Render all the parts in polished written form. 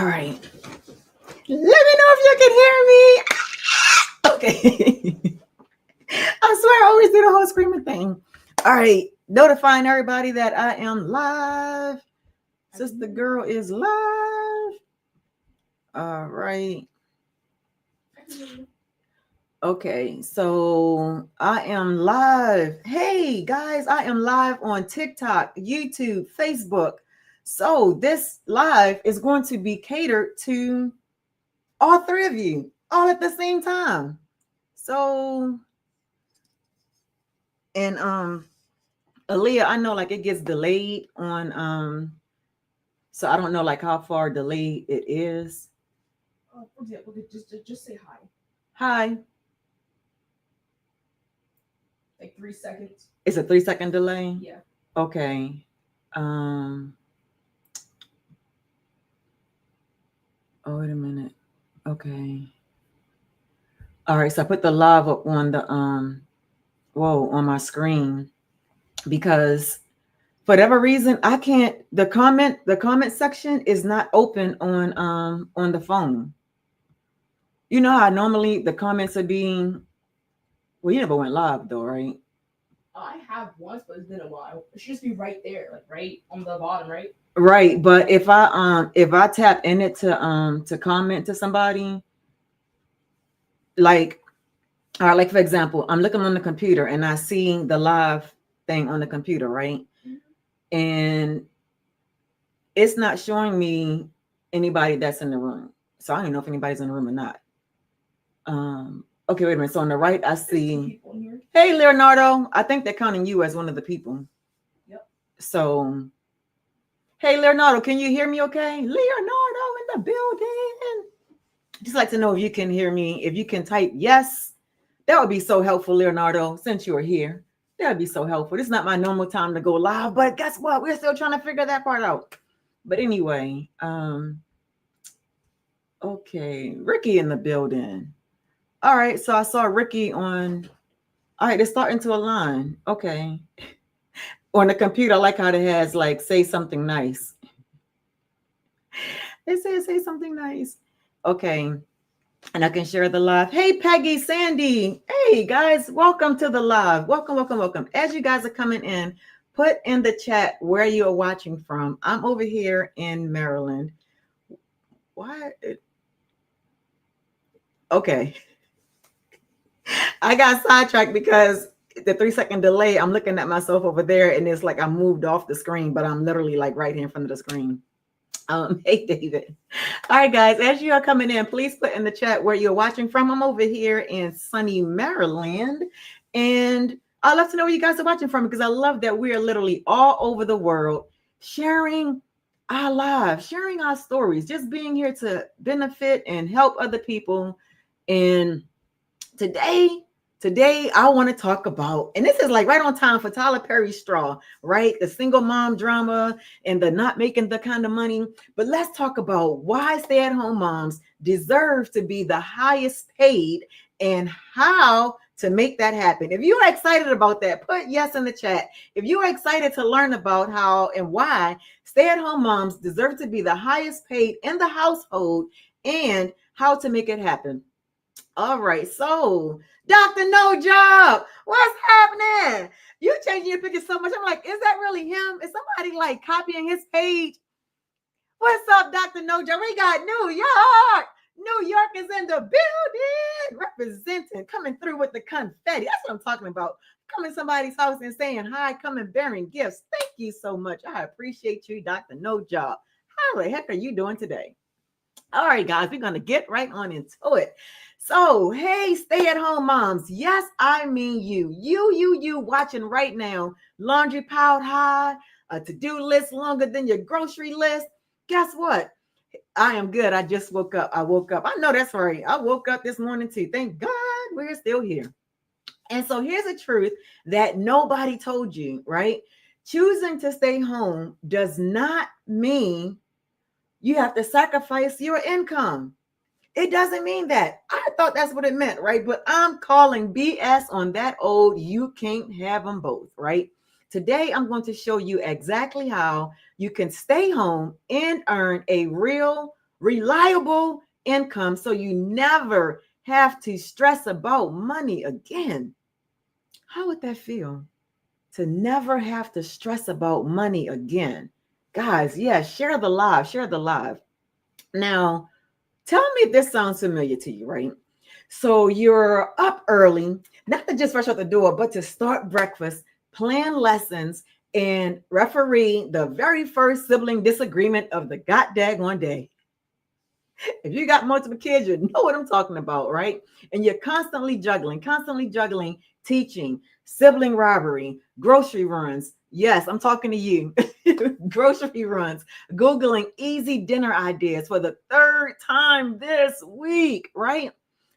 All right. Let me know if you can hear me. Okay. I swear I always do the whole screaming thing. All right. Notifying everybody that I am live. Sister girl is live. All right. Okay, so I am live. Hey guys, I am live on TikTok, YouTube, Facebook. So this live is going to be catered to all three of you all at the same time. So, and Aaliyah, I know like it gets delayed on so I don't know like how far delayed it is. For example, just say hi. Hi. Like 3 seconds. It's a 3 second delay? Yeah. Okay. Um oh wait a minute. Okay. All right, so I put the live up on the on my screen because for whatever reason I can't the comment section is not open on the phone. You know how normally the comments are being well, you never went live though, right? I have once, but it's been a while. It should just be right there, like right on the bottom, right? Right, but if I tap in it to comment to somebody, like all right, like for example, I'm looking on the computer and I see the live thing on the computer, right? Mm-hmm. And it's not showing me anybody that's in the room. So I don't know if anybody's in the room or not. Okay, wait a minute. So on the right, I see. Hey, Leonardo. I think they're counting you as one of the people. Yep. So, hey, Leonardo, can you hear me okay? Leonardo in the building. Just like to know if you can hear me. If you can type yes, that would be so helpful, Leonardo, since you're here. That would be so helpful. This is not my normal time to go live, but guess what? We're still trying to figure that part out. But anyway, okay, Ricky in the building. All right, so I saw Ricky on. All right, they're starting to align. Okay, on the computer, I like how it has like say something nice. It says say something nice. Okay, and I can share the live. Hey, Peggy, Sandy. Hey, guys, welcome to the live. Welcome, welcome, welcome. As you guys are coming in, put in the chat where you are watching from. I'm over here in Maryland. Why? Okay. I got sidetracked because the 3 second delay, I'm looking at myself over there and it's like I moved off the screen, but I'm literally like right here in front of the screen. Hey, David. All right, guys, as you are coming in, please put in the chat where you're watching from. I'm over here in sunny Maryland, and I'd love to know where you guys are watching from because I love that we are literally all over the world sharing our lives, sharing our stories, just being here to benefit and help other people. And today I want to talk about, and this is like right on time for Tyler Perry's Straw, right? The single mom drama and the not making the kind of money. But let's talk about why stay-at-home moms deserve to be the highest paid and how to make that happen. If you are excited about that, put yes in the chat. If you are excited to learn about how and why stay-at-home moms deserve to be the highest paid in the household and how to make it happen. All right, so Dr. No Job, what's happening? You changing your picture so much. I'm like, is that really him? Is somebody like copying his page? What's up, Dr. No Job? We got New York. New York is in the building, representing, coming through with the confetti. That's what I'm talking about. Coming to somebody's house and saying hi, coming bearing gifts. Thank you so much. I appreciate you, Dr. No Job. How the heck are you doing today? All right, guys, we're going to get right on into it. So, hey, stay at home moms. Yes, I mean you. You watching right now. Laundry piled high, a to-do list longer than your grocery list. Guess what? I am good. I just woke up. I know that's right. I woke up this morning too. Thank God we're still here. And so here's a truth that nobody told you, right? Choosing to stay home does not mean you have to sacrifice your income. It doesn't mean that. I thought that's what it meant, right? But I'm calling BS on that old you can't have them both, right? Today, I'm going to show you exactly how you can stay home and earn a real reliable income so you never have to stress about money again. How would that feel? To never have to stress about money again. Guys, yeah, share the live, share the live. Now, tell me if this sounds familiar to you, right? So you're up early, not to just rush out the door, but to start breakfast, plan lessons, and referee the very first sibling disagreement of the god daggone day. If you got multiple kids, you know what I'm talking about, right? And you're constantly juggling teaching, sibling rivalry, grocery runs. Yes, I'm talking to you. Grocery runs, Googling easy dinner ideas for the third time this week, right?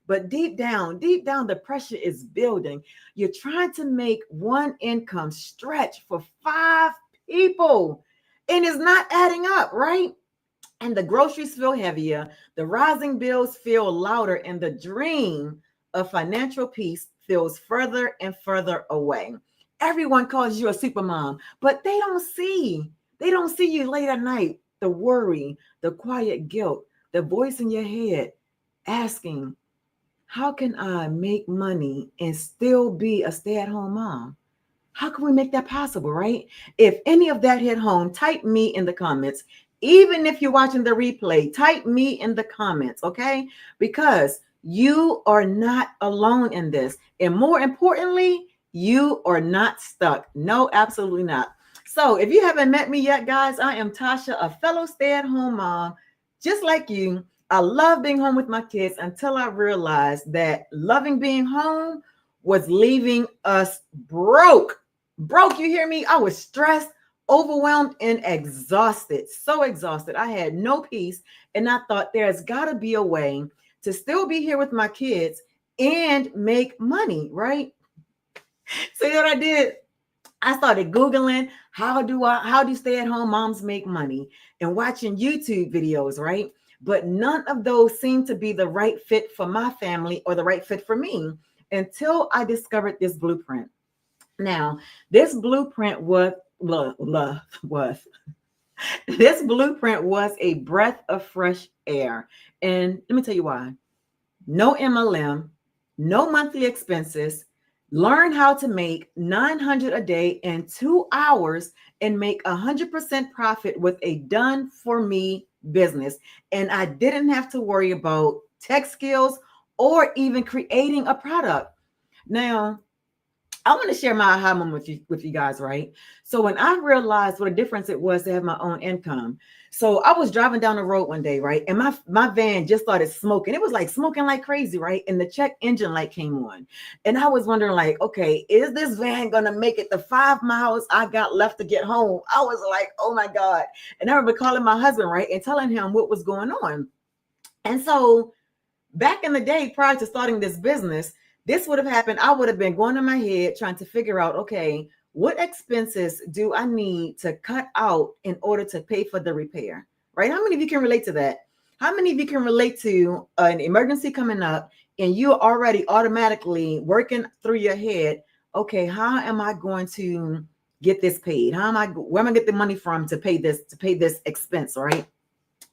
But deep down, the pressure is building. You're trying to make one income stretch for five people, and it's not adding up, right? And the groceries feel heavier, the rising bills feel louder, and the dream of financial peace feels further and further away. Everyone calls you a super mom, but they don't see you late at night, the worry, the quiet guilt, the voice in your head asking, how can I make money and still be a stay-at-home mom? How can we make that possible, right? If any of that hit home, type me in the comments. Even if you're watching the replay, type me in the comments, okay? Because you are not alone in this. And more importantly, you are not stuck. No, absolutely not. So if you haven't met me yet, guys, I am Tasha, a fellow stay-at-home mom, just like you. I love being home with my kids until I realized that loving being home was leaving us broke. Broke, you hear me? I was stressed, overwhelmed, and exhausted. So exhausted. I had no peace. And I thought there's got to be a way to still be here with my kids and make money, right? So, you know what I did? I started Googling how do stay-at-home moms make money and watching YouTube videos, right? But none of those seemed to be the right fit for my family or the right fit for me until I discovered this blueprint. Now, this blueprint was this blueprint was a breath of fresh air. And let me tell you why. No MLM, no monthly expenses. Learn how to make 900 a day in 2 hours and make 100% profit with a done for me business. And I didn't have to worry about tech skills or even creating a product. Now, I want to share my aha moment with you guys, right? So when I realized what a difference it was to have my own income. So I was driving down the road one day, right? And my van just started smoking. It was like smoking like crazy, right? And the check engine light came on. And I was wondering, like, okay, is this van gonna make it the 5 miles I got left to get home? I was like, oh my God. And I remember calling my husband, right, and telling him what was going on. And so back in the day, prior to starting this business, this would have happened. I would have been going in my head trying to figure out, okay, what expenses do I need to cut out in order to pay for the repair? Right? How many of you can relate to that? How many of you can relate to an emergency coming up and you're already automatically working through your head? Okay, how am I going to get this paid? Where am I get the money from to pay this expense? Right?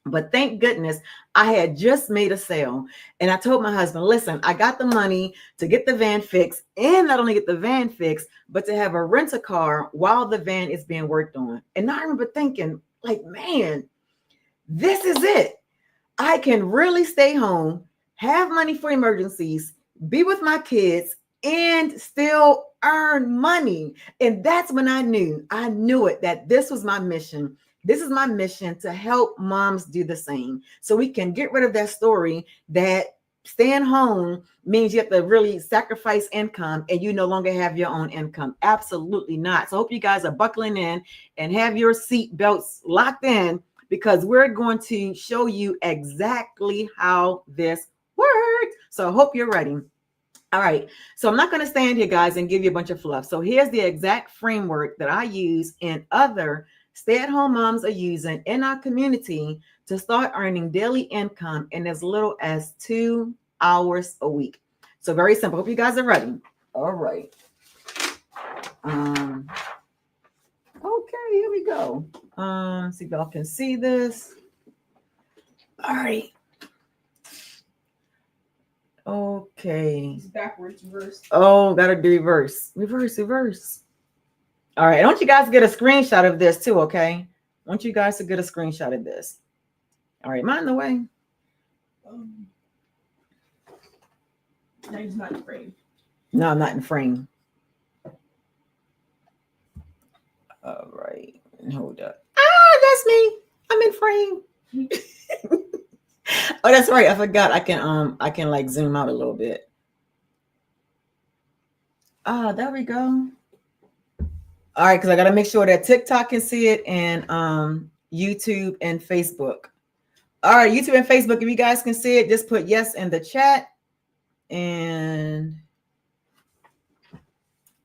But thank goodness I had just made a sale. And I told my husband, listen, I got the money to get the van fixed and not only get the van fixed, but to have a rent a car while the van is being worked on. And I remember thinking, like, man, this is it. I can really stay home, have money for emergencies, be with my kids, and still earn money. And that's when I knew it, that this was my mission. This is my mission to help moms do the same. So we can get rid of that story that staying home means you have to really sacrifice income and you no longer have your own income. Absolutely not. So I hope you guys are buckling in and have your seat belts locked in, because we're going to show you exactly how this works. So I hope you're ready. All right. So I'm not going to stand here, guys, and give you a bunch of fluff. So here's the exact framework that I use and other stay-at-home moms are using in our community to start earning daily income in as little as 2 hours a week. So very simple. Hope you guys are ready. All right. Okay, here we go. See if y'all can see this. All right. Okay. It's backwards, reverse. Oh, gotta do reverse. Reverse. All right. I want you guys to get a screenshot of this too, okay? I want you guys to get a screenshot of this. All right, mind the way. Now he's not in frame. No, I'm not in frame. All right. Hold up. That's me. I'm in frame. Oh, that's right. I forgot. I can like zoom out a little bit. There we go. All right, because I gotta make sure that TikTok can see it and YouTube and Facebook. All right, YouTube and Facebook, if you guys can see it, just put yes in the chat. And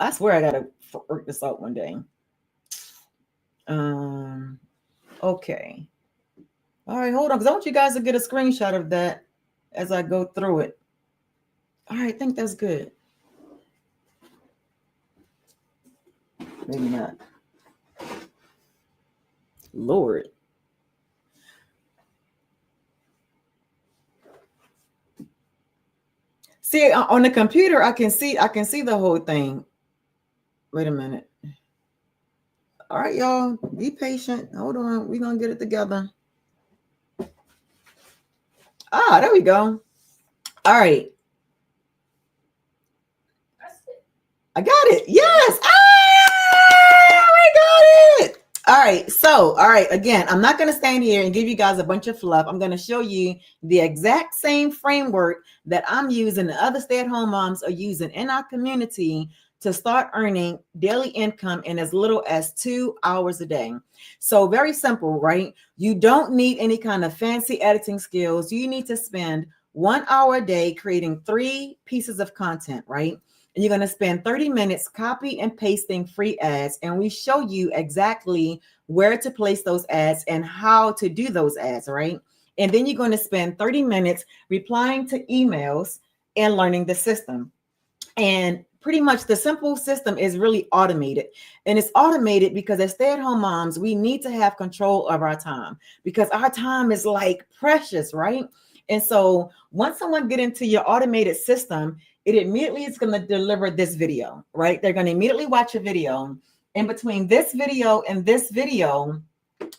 I swear I gotta work this out one day. Okay. All right, hold on, because I want you guys to get a screenshot of that as I go through it. All right, I think that's good. Maybe not. Lord. See, on the computer, I can see the whole thing. Wait a minute. All right, y'all, be patient. Hold on, we're gonna get it together. There we go. All right. I got it. Yes. I got it. All right. Again, I'm not going to stand here and give you guys a bunch of fluff. I'm going to show you the exact same framework that I'm using, the other stay-at-home moms are using in our community to start earning daily income in as little as 2 hours a day. So very simple, right? You don't need any kind of fancy editing skills. You need to spend 1 hour a day creating 3 pieces of content, right? And you're going to spend 30 minutes copy and pasting free ads. And we show you exactly where to place those ads and how to do those ads, right? And then you're going to spend 30 minutes replying to emails and learning the system. And pretty much the simple system is really automated. And it's automated because as stay-at-home moms, we need to have control of our time because our time is like precious, right? And so once someone get into your automated system, it immediately is going to deliver this video, right? They're going to immediately watch a video. And between this video and this video,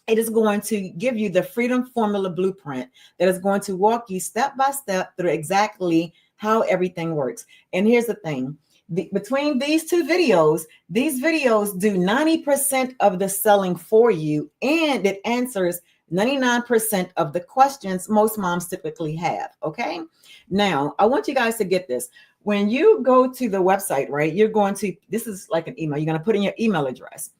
it is going to give you the Freedom Formula Blueprint that is going to walk you step by step through exactly how everything works. And here's the thing. Between these 2 videos, these videos do 90% of the selling for you, and it answers 99% of the questions most moms typically have, okay? Now, I want you guys to get this. When you go to the website, right, you're going to, this is like an email, you're going to put in your email address.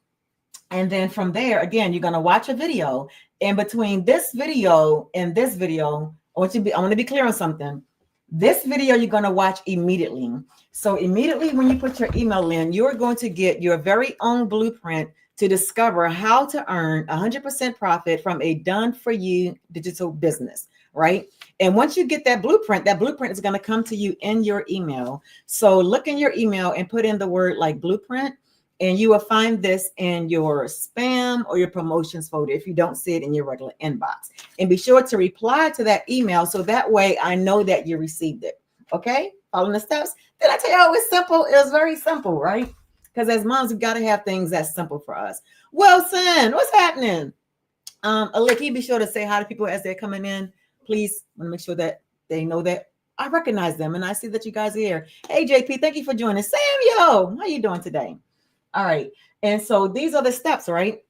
And then from there, again, you're going to watch a video. And between this video and this video, I want to be clear on something. This video you're going to watch immediately. So immediately when you put your email in, you're going to get your very own blueprint to discover how to earn 100% profit from a done-for-you digital business, right? And once you get that blueprint is going to come to you in your email. So look in your email and put in the word like blueprint, and you will find this in your spam or your promotions folder if you don't see it in your regular inbox. And be sure to reply to that email so that way I know that you received it. Okay? Following the steps. Did I tell you it was simple? It was very simple, right? Because as moms, we've got to have things that's simple for us. Wilson, what's happening? Aliki, be sure to say hi to people as they're coming in. Please, I want to make sure that they know that I recognize them and I see that you guys are here. Hey, JP, thank you for joining. Samuel, how you doing today? All right. And so these are the steps, right?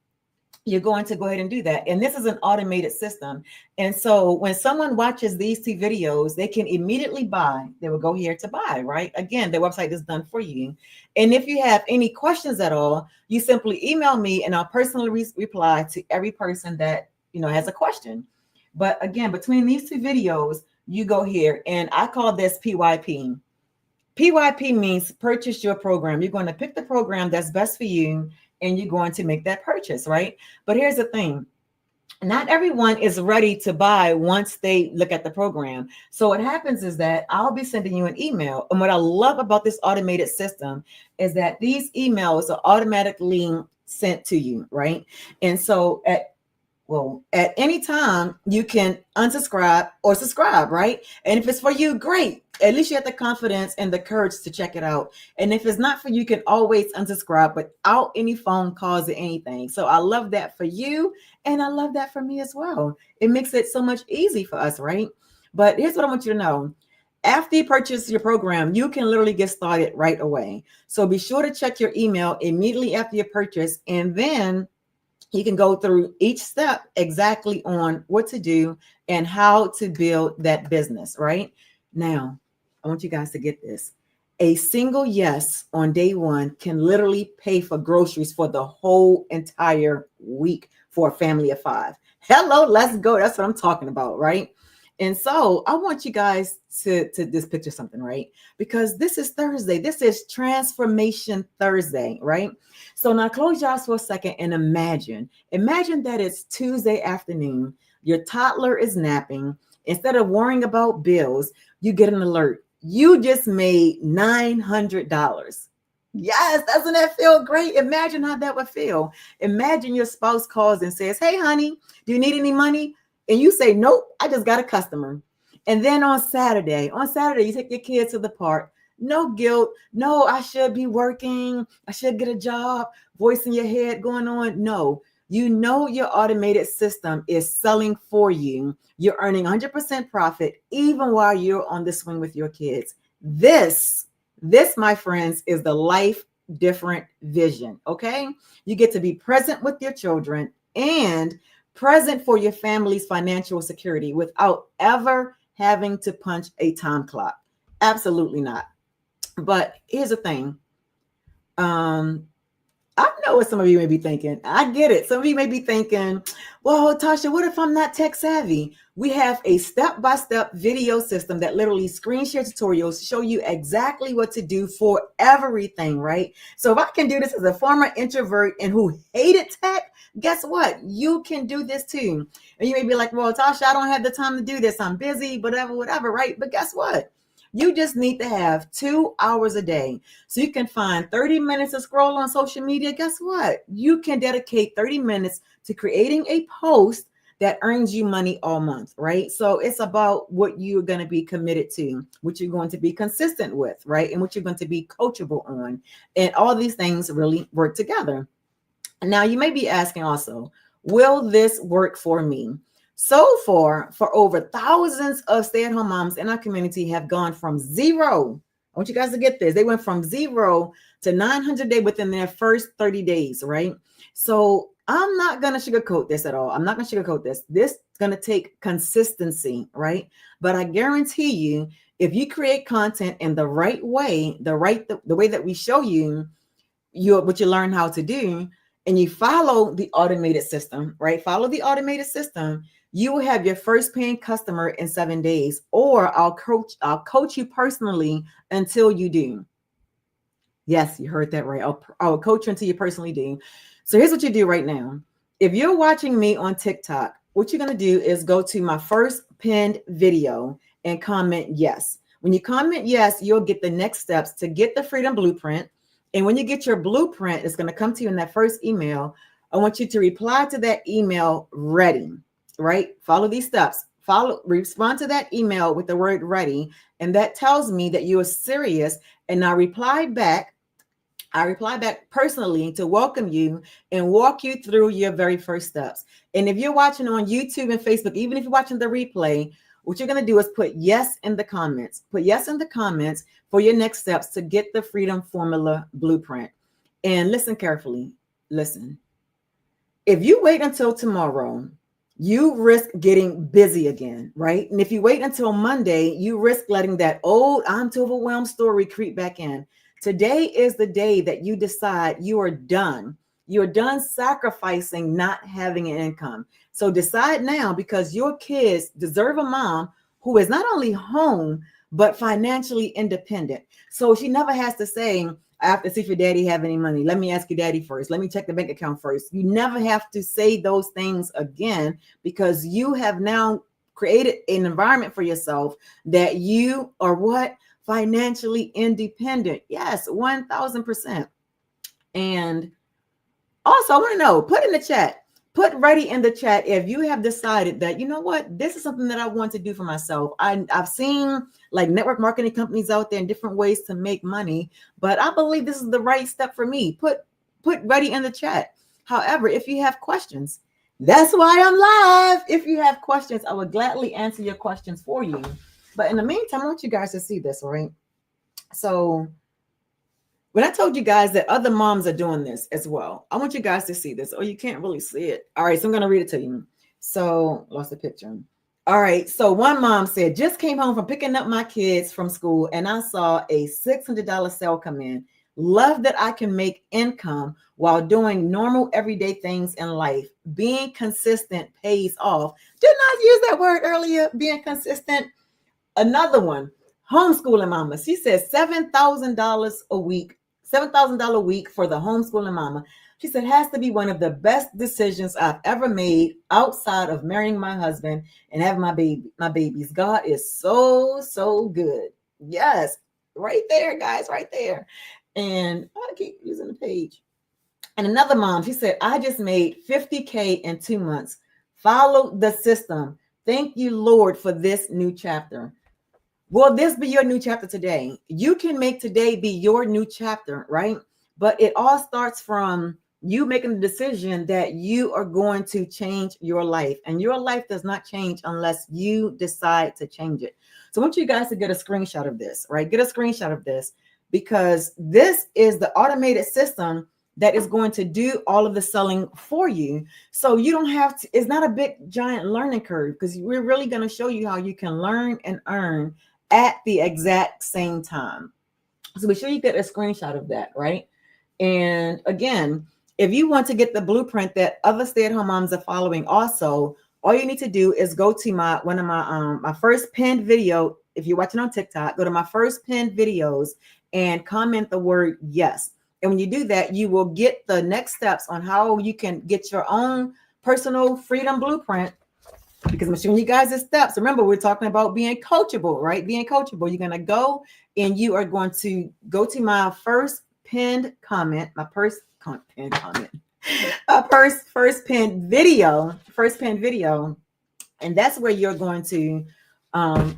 You're going to go ahead and do that. And this is an automated system. And so when someone watches these 2 videos, they can immediately buy. They will go here to buy, right? Again, the website is done for you. And if you have any questions at all, you simply email me and I'll personally reply to every person that, has a question. But again, between these 2 videos, you go here and I call this PYP. PYP means purchase your program. You're going to pick the program that's best for you and you're going to make that purchase, right? But here's the thing. Not everyone is ready to buy once they look at the program. So what happens is that I'll be sending you an email. And what I love about this automated system is that these emails are automatically sent to you, right? And so Well, at any time, you can unsubscribe or subscribe, right? And if it's for you, great. At least you have the confidence and the courage to check it out. And if it's not for you, you can always unsubscribe without any phone calls or anything. So I love that for you. And I love that for me as well. It makes it so much easy for us, right? But here's what I want you to know. After you purchase your program, you can literally get started right away. So be sure to check your email immediately after your purchase, and then you can go through each step exactly on what to do and how to build that business, right? Now, I want you guys to get this. A single yes on day one can literally pay for groceries for the whole entire week for a family of five. Hello, let's go. That's what I'm talking about, right? And so I want you guys to just picture something, right? Because this is Thursday. This is Transformation Thursday, right? So now close your eyes for a second and imagine that it's Tuesday afternoon. Your toddler is napping. Instead of worrying about bills, you get an alert. You just made $900. Yes, doesn't that feel great? Imagine how that would feel. Imagine your spouse calls and says, "Hey, honey, do you need any money?" And you say, "Nope, I just got a customer." And then on Saturday, you take your kids to the park. No guilt. No, I should be working. I should get a job. Voice in your head going on. No, you know your automated system is selling for you. You're earning 100% profit even while you're on the swing with your kids. This, my friends, is the life different vision. Okay. You get to be present with your children and present for your family's financial security without ever having to punch a time clock. Absolutely not. But here's the thing. I know what some of you may be thinking. I get it. Some of you may be thinking, well, Tasha, what if I'm not tech savvy? We have a step-by-step video system that literally screen share tutorials show you exactly what to do for everything, right? So if I can do this as a former introvert and who hated tech, guess what? You can do this too. And you may be like, well, Tasha, I don't have the time to do this. I'm busy, whatever, right? But guess what? You just need to have 2 hours a day. So you can find 30 minutes to scroll on social media. Guess what? You can dedicate 30 minutes to creating a post that earns you money all month, right? So it's about what you're going to be committed to, what you're going to be consistent with, right? And what you're going to be coachable on. And all these things really work together. Now, you may be asking also, will this work for me? So far, for over thousands of stay-at-home moms in our community have gone from zero. I want you guys to get this. They went from 0 to 900 days within their first 30 days, right? So I'm not going to sugarcoat this at all. I'm not going to sugarcoat this. This is going to take consistency, right? But I guarantee you, if you create content in the right way, the way that we show you, what you learn how to do, and you follow the automated system, right? Follow the automated system, you will have your first paying customer in 7 days, or I'll coach you personally until you do. Yes, you heard that right. I'll coach you until you personally do. So here's what you do right now. If you're watching me on TikTok, what you're going to do is go to my first pinned video and comment yes. When you comment yes, you'll get the next steps to get the Freedom Blueprint. And when you get your blueprint, it's going to come to you in that first email. I want you to reply to that email ready, right? Follow these steps. Respond to that email with the word ready. And that tells me that you are serious. And I reply back personally to welcome you and walk you through your very first steps. And if you're watching on YouTube and Facebook, even if you're watching the replay, what you're going to do is put yes in the comments. Put yes in the comments for your next steps to get the Freedom Formula Blueprint. And listen carefully. Listen. If you wait until tomorrow, you risk getting busy again, right? And if you wait until Monday, you risk letting that old "I'm too overwhelmed" story creep back in. Today is the day that you decide you are done. You're done sacrificing not having an income. So decide now, because your kids deserve a mom who is not only home, but financially independent. So she never has to say, "I have to see if your daddy have any money. Let me ask your daddy first. Let me check the bank account first." You never have to say those things again, because you have now created an environment for yourself that you are what? Financially independent. Yes, 1000%. And also, I want to know, put in the chat, Put ready in the chat if you have decided that, you know what, this is something that I want to do for myself. I've seen like network marketing companies out there in different ways to make money, but I believe this is the right step for me. Put ready in the chat. However, if you have questions, that's why I'm live. If you have questions, I would gladly answer your questions for you. But in the meantime, I want you guys to see this, all right? So when I told you guys that other moms are doing this as well, I want you guys to see this. Oh, you can't really see it. All right, so I'm going to read it to you. So, lost the picture. All right, so one mom said, just came home from picking up my kids from school and I saw a $600 sale come in. Love that I can make income while doing normal everyday things in life. Being consistent pays off. Didn't I use that word earlier? Being consistent. Another one, homeschooling mama. She says $7,000 a week, $7,000 a week for the homeschooling mama. She said, has to be one of the best decisions I've ever made outside of marrying my husband and having my babies. God is so, so good. Yes, right there, guys, right there. And I keep using the page. And another mom, she said, I just made 50K in 2 months. Follow the system. Thank you, Lord, for this new chapter. Will this be your new chapter today? You can make today be your new chapter, right? But it all starts from you making the decision that you are going to change your life. And your life does not change unless you decide to change it. So I want you guys to get a screenshot of this, right? Get a screenshot of this because this is the automated system that is going to do all of the selling for you. So you don't have to, it's not a big giant learning curve because we're really going to show you how you can learn and earn at the exact same time. So be sure you get a screenshot of that, right? And again, if you want to get the blueprint that other stay-at-home moms are following also, all you need to do is go to one of my first pinned video. If you're watching on TikTok, go to my first pinned videos and comment the word yes. And when you do that, you will get the next steps on how you can get your own personal freedom blueprint. Because I'm showing you guys the steps. Remember, we're talking about being coachable, right? Being coachable. You're going to go and you are going to go to my first pinned comment, my first pinned comment, first pinned video, and that's where you're going to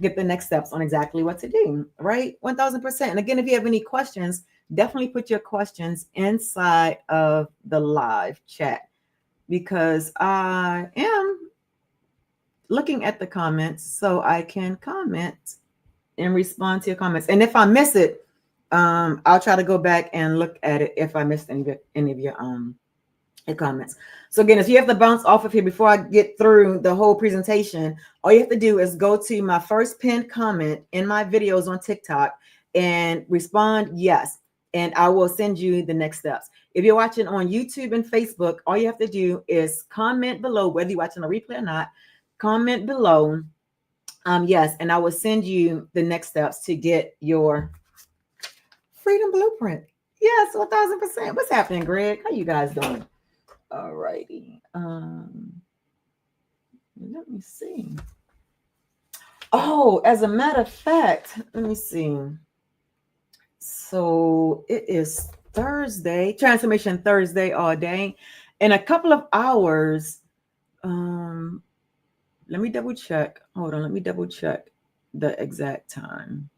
get the next steps on exactly what to do, right? 1000%. And again, if you have any questions, definitely put your questions inside of the live chat because I am looking at the comments so I can comment and respond to your comments. And if I miss it, I'll try to go back and look at it if I missed any of your comments. So again, if you have to bounce off of here before I get through the whole presentation, all you have to do is go to my first pinned comment in my videos on TikTok and respond yes. And I will send you the next steps. If you're watching on YouTube and Facebook, all you have to do is comment below, whether you're watching a replay or not, comment below. Yes, and I will send you the next steps to get your freedom blueprint. Yes, 1000%. What's happening, Greg? How you guys doing? All righty. Let me see. Oh, as a matter of fact, let me see. So it is Thursday, Transformation Thursday all day. In a couple of hours, let me double check. Hold on, let me double check the exact time.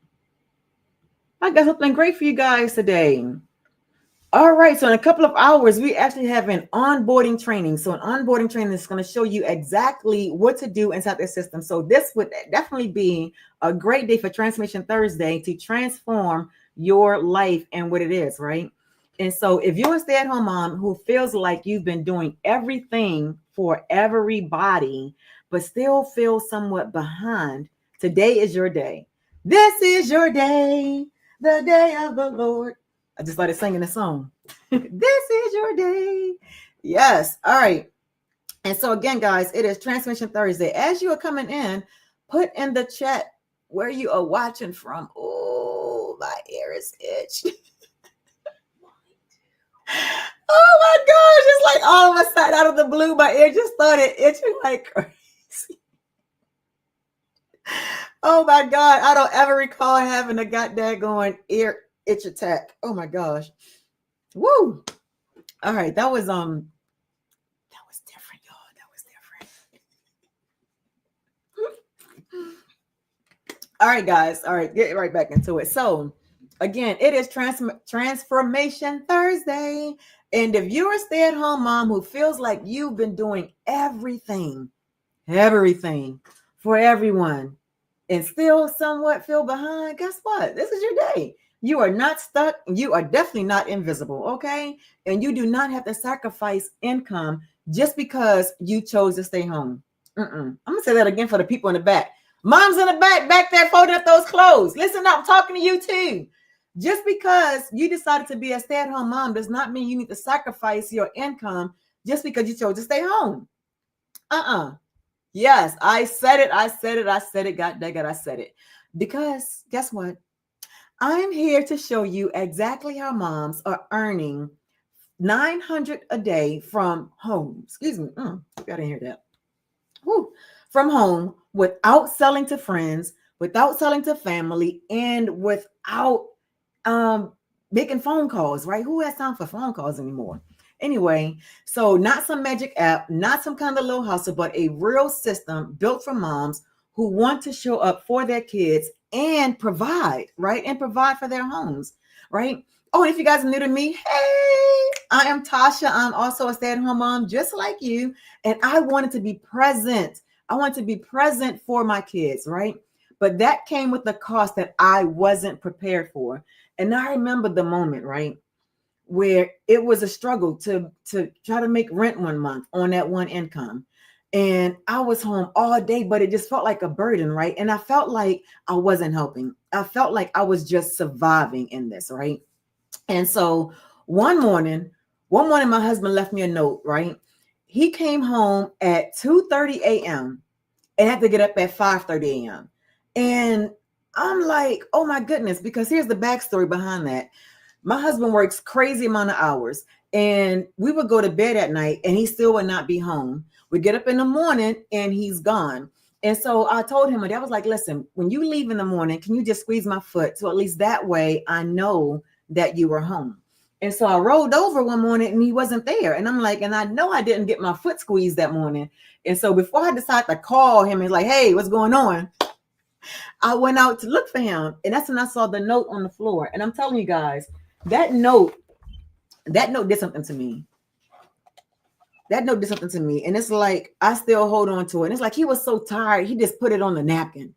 I got something great for you guys today. All right, so in a couple of hours, we actually have an onboarding training. So an onboarding training is going to show you exactly what to do inside the system. So this would definitely be a great day for Transformation Thursday to transform your life and what it is, right? And so if you're a stay-at-home mom who feels like you've been doing everything for everybody, but still feel somewhat behind, today is your day. This is your day, the day of the Lord. I just started singing the song. This is your day. Yes. All right. And so again, guys, it is Transformation Thursday. As you are coming in, put in the chat where you are watching from. Oh, my ear is itched. Oh my gosh. It's like all of a sudden out of the blue, my ear just started itching like crazy. Oh my God. I don't ever recall having a goddamn ear itch attack. Oh my gosh. Woo. All right. That was different, y'all. All right, guys. All right, get right back into it. So, again, it is Transformation Thursday. And if you're a stay at home mom who feels like you've been doing everything for everyone, and still somewhat feel behind, guess what? This is your day. You are not stuck. You are definitely not invisible, okay? And you do not have to sacrifice income just because you chose to stay home. I'm gonna say that again for the people in the back. Moms in the back there folding up those clothes. Listen up, I'm talking to you too. Just because you decided to be a stay-at-home mom does not mean you need to sacrifice your income just because you chose to stay home. Yes, I said it. I said it. I said it. God dang it, I said it. Because guess what? I'm here to show you exactly how moms are earning 900 a day from home. Excuse me. You gotta hear that. Woo. From home without selling to friends, without selling to family, and without um making phone calls, right? Who has time for phone calls anymore? Anyway, so not some magic app, not some kind of little hustle, but a real system built for moms who want to show up for their kids and provide, right? And provide for their homes, right? Oh, and if you guys are new to me, hey, I am Tasha. I'm also a stay-at-home mom, just like you. And I wanted to be present. I want to be present for my kids, right? But that came with the cost that I wasn't prepared for. And I remember the moment, right, where it was a struggle to try to make rent one month on that one income. And I was home all day, but it just felt like a burden, right? And I felt like I wasn't helping. I felt like I was just surviving in this, right? And so one morning, my husband left me a note, right? He came home at 2:30 a.m. and had to get up at 5:30 a.m. And I'm like, oh my goodness, because here's the backstory behind that. My husband works crazy amount of hours, and we would go to bed at night and he still would not be home. We get up in the morning and he's gone. And so I told him, and I was like, listen, when you leave in the morning, can you just squeeze my foot? So at least that way I know that you were home. And so I rolled over one morning and he wasn't there. And I'm like, and I know I didn't get my foot squeezed that morning. And so before I decided to call him and like, hey, what's going on? I went out to look for him. And that's when I saw the note on the floor. And I'm telling you guys, that note did something to me. That note did something to me. And it's like, I still hold on to it. And it's like, he was so tired. He just put it on the napkin.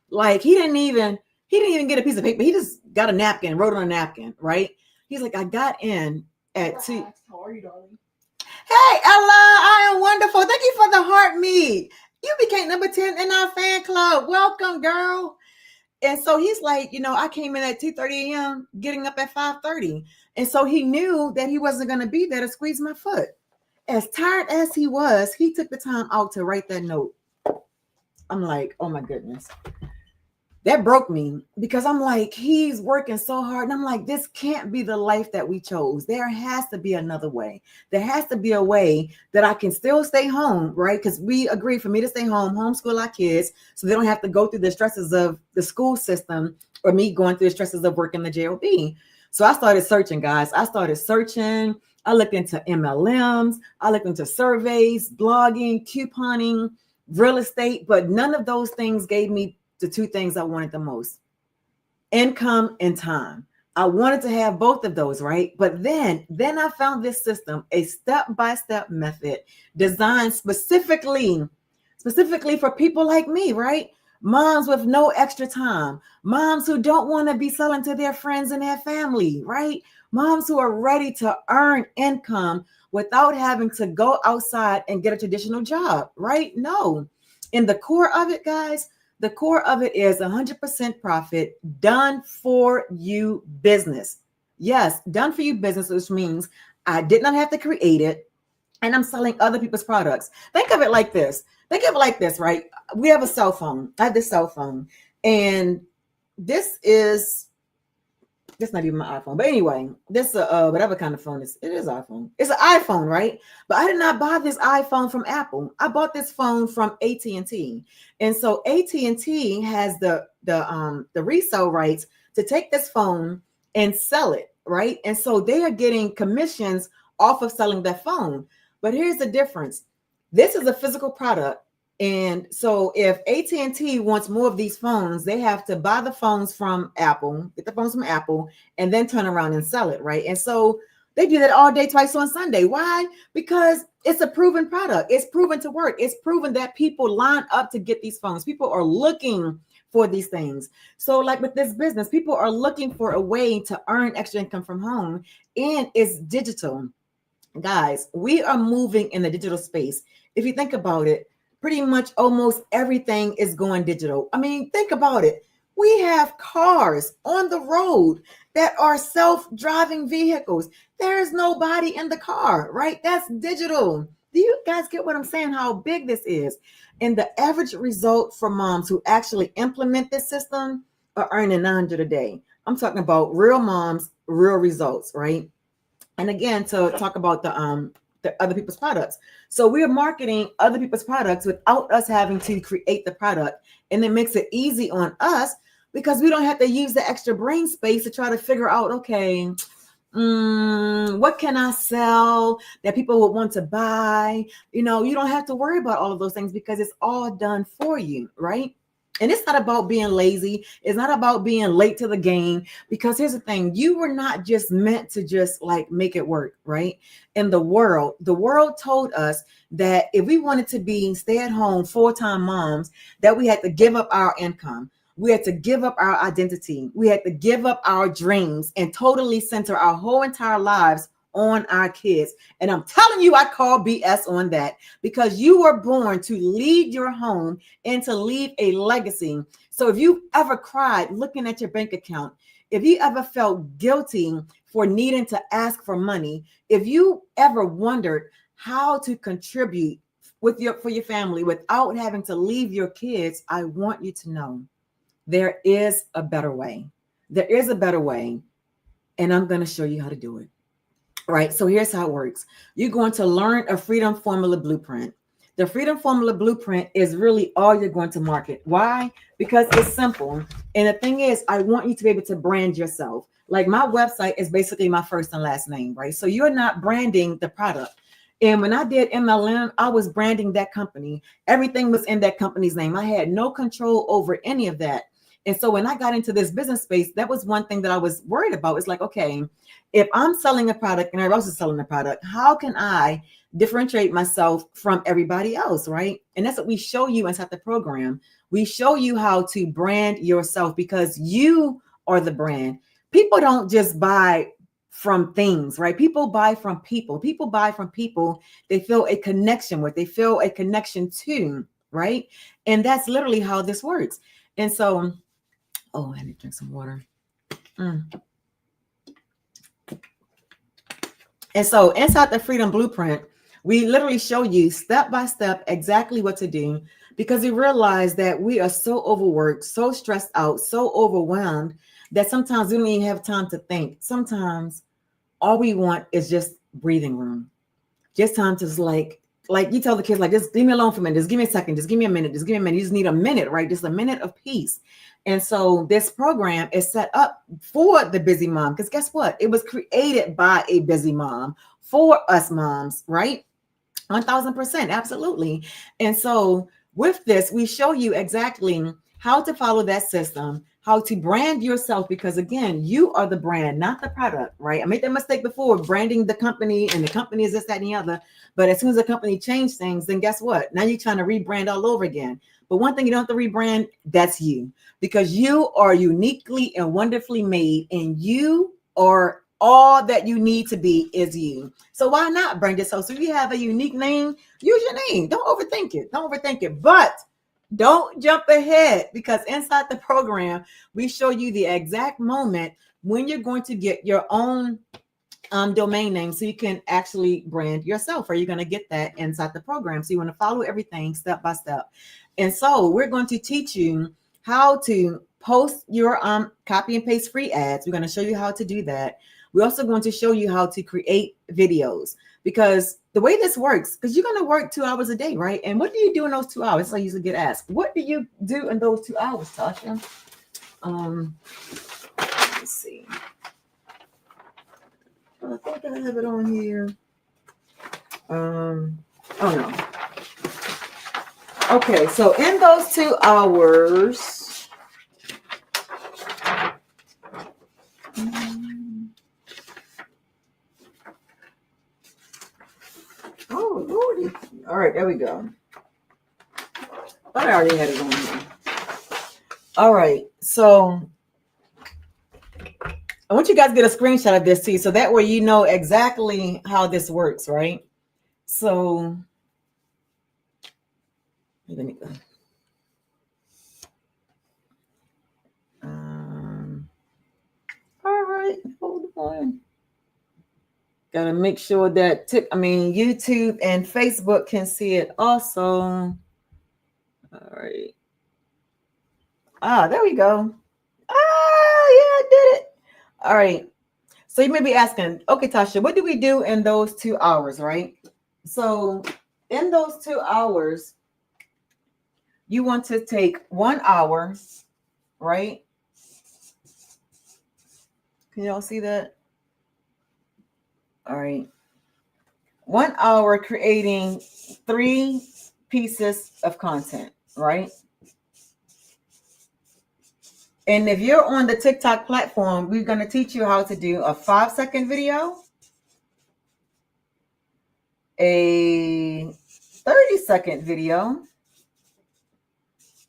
Like he didn't even get a piece of paper. He just got a napkin, wrote on a napkin, right? He's like, I got in at 2. How are you, darling? Hey, Ella, I am wonderful. Thank you for the heart meet. You became number 10 in our fan club. Welcome, girl. And so he's like, I came in at 2:30 a.m., getting up at 5:30. And so he knew that he wasn't going to be there to squeeze my foot. As tired as he was, he took the time out to write that note. I'm like, oh my goodness. That broke me because I'm like, he's working so hard. And I'm like, this can't be the life that we chose. There has to be another way. There has to be a way that I can still stay home, right? Because we agreed for me to stay home, homeschool our kids, so they don't have to go through the stresses of the school system or me going through the stresses of working the job. So I started searching, guys. I started searching. I looked into MLMs. I looked into surveys, blogging, couponing, real estate, but none of those things gave me the two things I wanted the most: income and time. I wanted to have both of those, right? But then I found this system, a step-by-step method designed specifically for people like me, right? Moms with no extra time, moms who don't want to be selling to their friends and their family, right? Moms who are ready to earn income without having to go outside and get a traditional job, right? No. In the core of it, guys, the core of it is 100% profit, done for you business. Yes, done for you business, which means I did not have to create it, and I'm selling other people's products. Think of it like this. Right? We have a cell phone. I have this cell phone, and this not even my iPhone. But anyway, this whatever kind of phone it is iPhone. It's an iPhone, right? But I did not buy this iPhone from Apple. I bought this phone from AT&T. And so AT&T has the resale rights to take this phone and sell it, right? And so they are getting commissions off of selling that phone. But here's the difference. This is a physical product. And so if AT&T wants more of these phones, they have to buy the phones from Apple, get the phones from Apple, and then turn around and sell it, right? And so they do that all day, twice on Sunday. Why? Because it's a proven product. It's proven to work. It's proven that people line up to get these phones. People are looking for these things. So like with this business, people are looking for a way to earn extra income from home, and it's digital. Guys, we are moving in the digital space. If you think about it, pretty much almost everything is going digital. I mean, think about it. We have cars on the road that are self-driving vehicles. There is nobody in the car, right? That's digital. Do you guys get what I'm saying? How big this is? And the average result for moms who actually implement this system are earning 900 a day. I'm talking about real moms, real results, right? And again, to talk about the other people's products. So we're marketing other people's products without us having to create the product. And it makes it easy on us because we don't have to use the extra brain space to try to figure out, okay, what can I sell that people would want to buy? You know, you don't have to worry about all of those things because it's all done for you, right? And it's not about being lazy. It's not about being late to the game. Because here's the thing, you were not just meant to just like make it work, right? In the world told us that if we wanted to be stay-at-home full-time moms, that we had to give up our income. We had to give up our identity. We had to give up our dreams and totally center our whole entire lives on our kids. And I'm telling you, I call BS on that because you were born to lead your home and to leave a legacy. So if you ever cried looking at your bank account, if you ever felt guilty for needing to ask for money, if you ever wondered how to contribute for your family without having to leave your kids, I want you to know there is a better way. There is a better way, and I'm going to show you how to do it. Right. So here's how it works. You're going to learn a Freedom Formula Blueprint. The Freedom Formula Blueprint is really all you're going to market. Why? Because it's simple. And the thing is, I want you to be able to brand yourself. Like my website is basically my first and last name, right? So you're not branding the product. And when I did MLM, I was branding that company. Everything was in that company's name. I had no control over any of that. And so when I got into this business space, that was one thing that I was worried about. It's like, okay, if I'm selling a product and everybody else is selling a product, how can I differentiate myself from everybody else, right? And that's what we show you inside the program. We show you how to brand yourself because you are the brand. People don't just buy from things, right? People buy from people. People buy from people they feel a connection with, they feel a connection to, right? And that's literally how this works. And so, oh, I need to drink some water. And so inside the Freedom Blueprint, we literally show you step by step exactly what to do because we realize that we are so overworked, so stressed out, so overwhelmed that sometimes we don't even have time to think. Sometimes all we want is just breathing room. Just time to just like you tell the kids, like, just leave me alone for a minute. Just give me a second. Just give me a minute. Just give me a minute. You just need a minute, right? Just a minute of peace. And so this program is set up for the busy mom because guess what? It was created by a busy mom for us moms, right? 1000%. Absolutely. And so with this, we show you exactly how to follow that system, how to brand yourself, because again, you are the brand, not the product, right? I made that mistake before, branding the company and the company is this, that, and the other. But as soon as the company changed things, then guess what? Now you're trying to rebrand all over again. But one thing you don't have to rebrand, that's you, because you are uniquely and wonderfully made, and you are all that you need to be is you. So why not brand yourself? So if you have a unique name, use your name. Don't overthink it. Don't overthink it. But don't jump ahead because inside the program, we show you the exact moment when you're going to get your own domain name so you can actually brand yourself. Are you going to get that inside the program? So you want to follow everything step by step. And so we're going to teach you how to post your copy and paste free ads. We're going to show you how to do that. We're also going to show you how to create videos because the way this works, because you're going to work 2 hours a day, right? And what do you do in those 2 hours? So I usually get asked, what do you do in those 2 hours, Tasha? Let's see. I think I have it on here. Oh no. Okay, so in those 2 hours, oh Lordy. All right, there we go. I already had it on here. All right, so I want you guys to get a screenshot of this too, so that way you know exactly how this works, right? So let me go. All right, hold on. Gotta make sure that YouTube and Facebook can see it also. All right. There we go. Yeah, I did it. All right. So you may be asking, okay, Tasha, what do we do in those 2 hours, right? So in those 2 hours, you want to take 1 hour, right? Can y'all see that? All right. 1 hour creating 3 pieces of content, right? And if you're on the TikTok platform, we're going to teach you how to do a 5-second video, a 30-second video,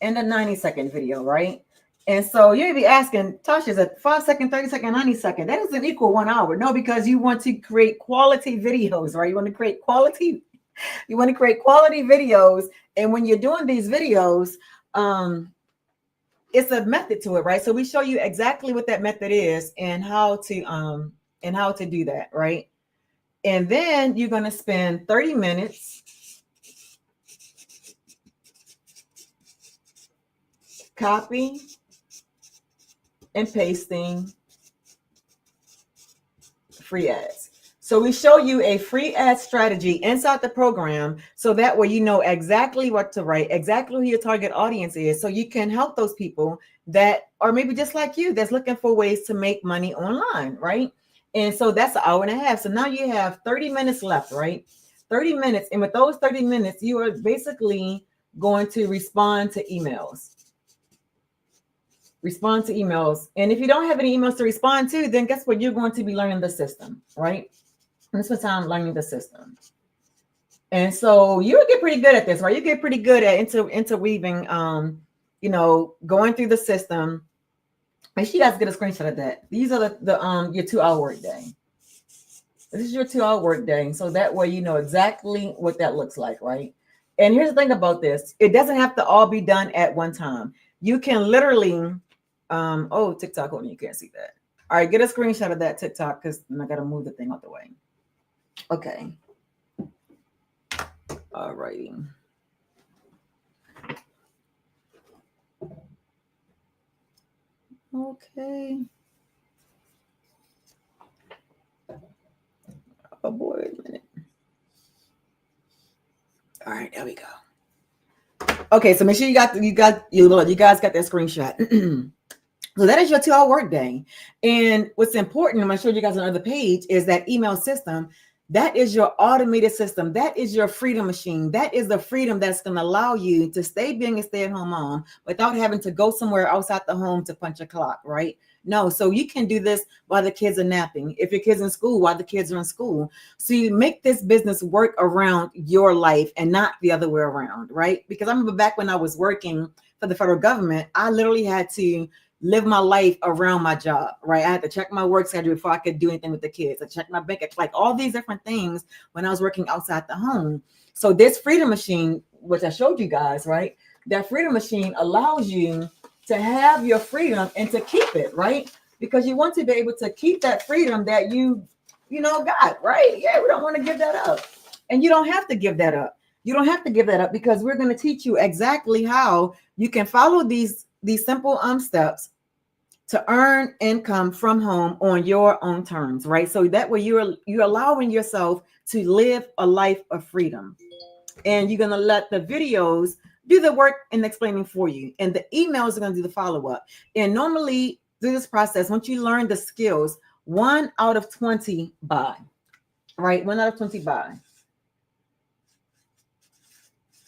and a 90-second video, right? And so you'll be asking, Tasha, is a 5-second, 30-second, 90-second? That doesn't equal 1 hour. No, because you want to create quality videos, right? You want to create quality videos. And when you're doing these videos, it's a method to it, right? So we show you exactly what that method is and how to do that, right? And then you're going to spend 30 minutes copying and pasting free ads. So we show you a free ad strategy inside the program, so that way you know exactly what to write, exactly who your target audience is, so you can help those people that are maybe just like you, that's looking for ways to make money online, right? And so that's an hour and a half. So now you have 30 minutes left, right? 30 minutes. And with those 30 minutes, you are basically going to respond to emails. And if you don't have any emails to respond to, then guess what? You're going to be learning the system, right? And this was time learning the system. And so you get pretty good at this, right? You get pretty good at interweaving, going through the system. Make sure you guys get a screenshot of that. These are the your 2-hour work day. This is your 2-hour work day. So that way you know exactly what that looks like, right? And here's the thing about this. It doesn't have to all be done at one time. You can literally, TikTok, hold on, you can't see that. All right, get a screenshot of that TikTok, because I got to move the thing out the way. Okay. All righty. Okay. Oh boy, wait a minute. All right, there we go. Okay, so make sure you guys got that screenshot. So that is your 2-hour work day. And what's important, I'm going to show you guys on the other page, is that email system. That is your automated system. That is your freedom machine. That is the freedom that's going to allow you to stay being a stay-at-home mom without having to go somewhere outside the home to punch a clock, right? No, so you can do this while the kids are napping. If your kids are in school, while the kids are in school. So you make this business work around your life and not the other way around, right? Because I remember back when I was working for the federal government, I literally had to live my life around my job, right? I had to check my work schedule before I could do anything with the kids. I checked my bank, like all these different things when I was working outside the home. So this freedom machine, which I showed you guys, right? That freedom machine allows you to have your freedom and to keep it, right? Because you want to be able to keep that freedom that you got, right? Yeah, we don't want to give that up. And you don't have to give that up. You don't have to give that up, because we're going to teach you exactly how you can follow these simple steps to earn income from home on your own terms, right? So that way you're allowing yourself to live a life of freedom, and you're going to let the videos do the work and explaining for you, and the emails are going to do the follow-up. And normally through this process, once you learn the skills, 1 out of 20 buy, right? 1 out of 20 buy.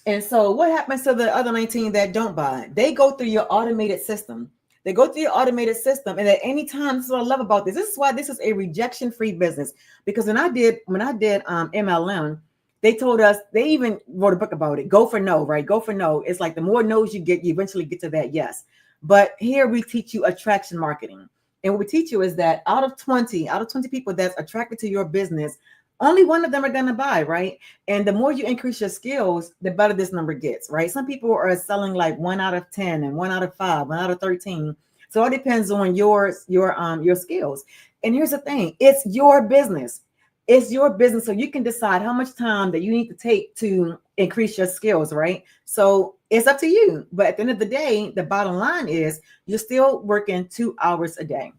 And so what happens to the other 19 that don't buy? They go through your automated system. They go through your automated system. And at any time, this is what I love about this. This is why this is a rejection-free business. Because when I did MLM, they told us, they even wrote a book about it. Go for no, right? Go for no. It's like the more no's you get, you eventually get to that yes. But here we teach you attraction marketing. And what we teach you is that out of 20 people that's attracted to your business, only one of them are going to buy, right? And the more you increase your skills, the better this number gets, right? Some people are selling like 1 out of 10 and 1 out of 5, 1 out of 13. So it depends on your skills. And here's the thing: it's your business. It's your business, so you can decide how much time that you need to take to increase your skills, right? So it's up to you. But at the end of the day, the bottom line is you're still working 2 hours a day.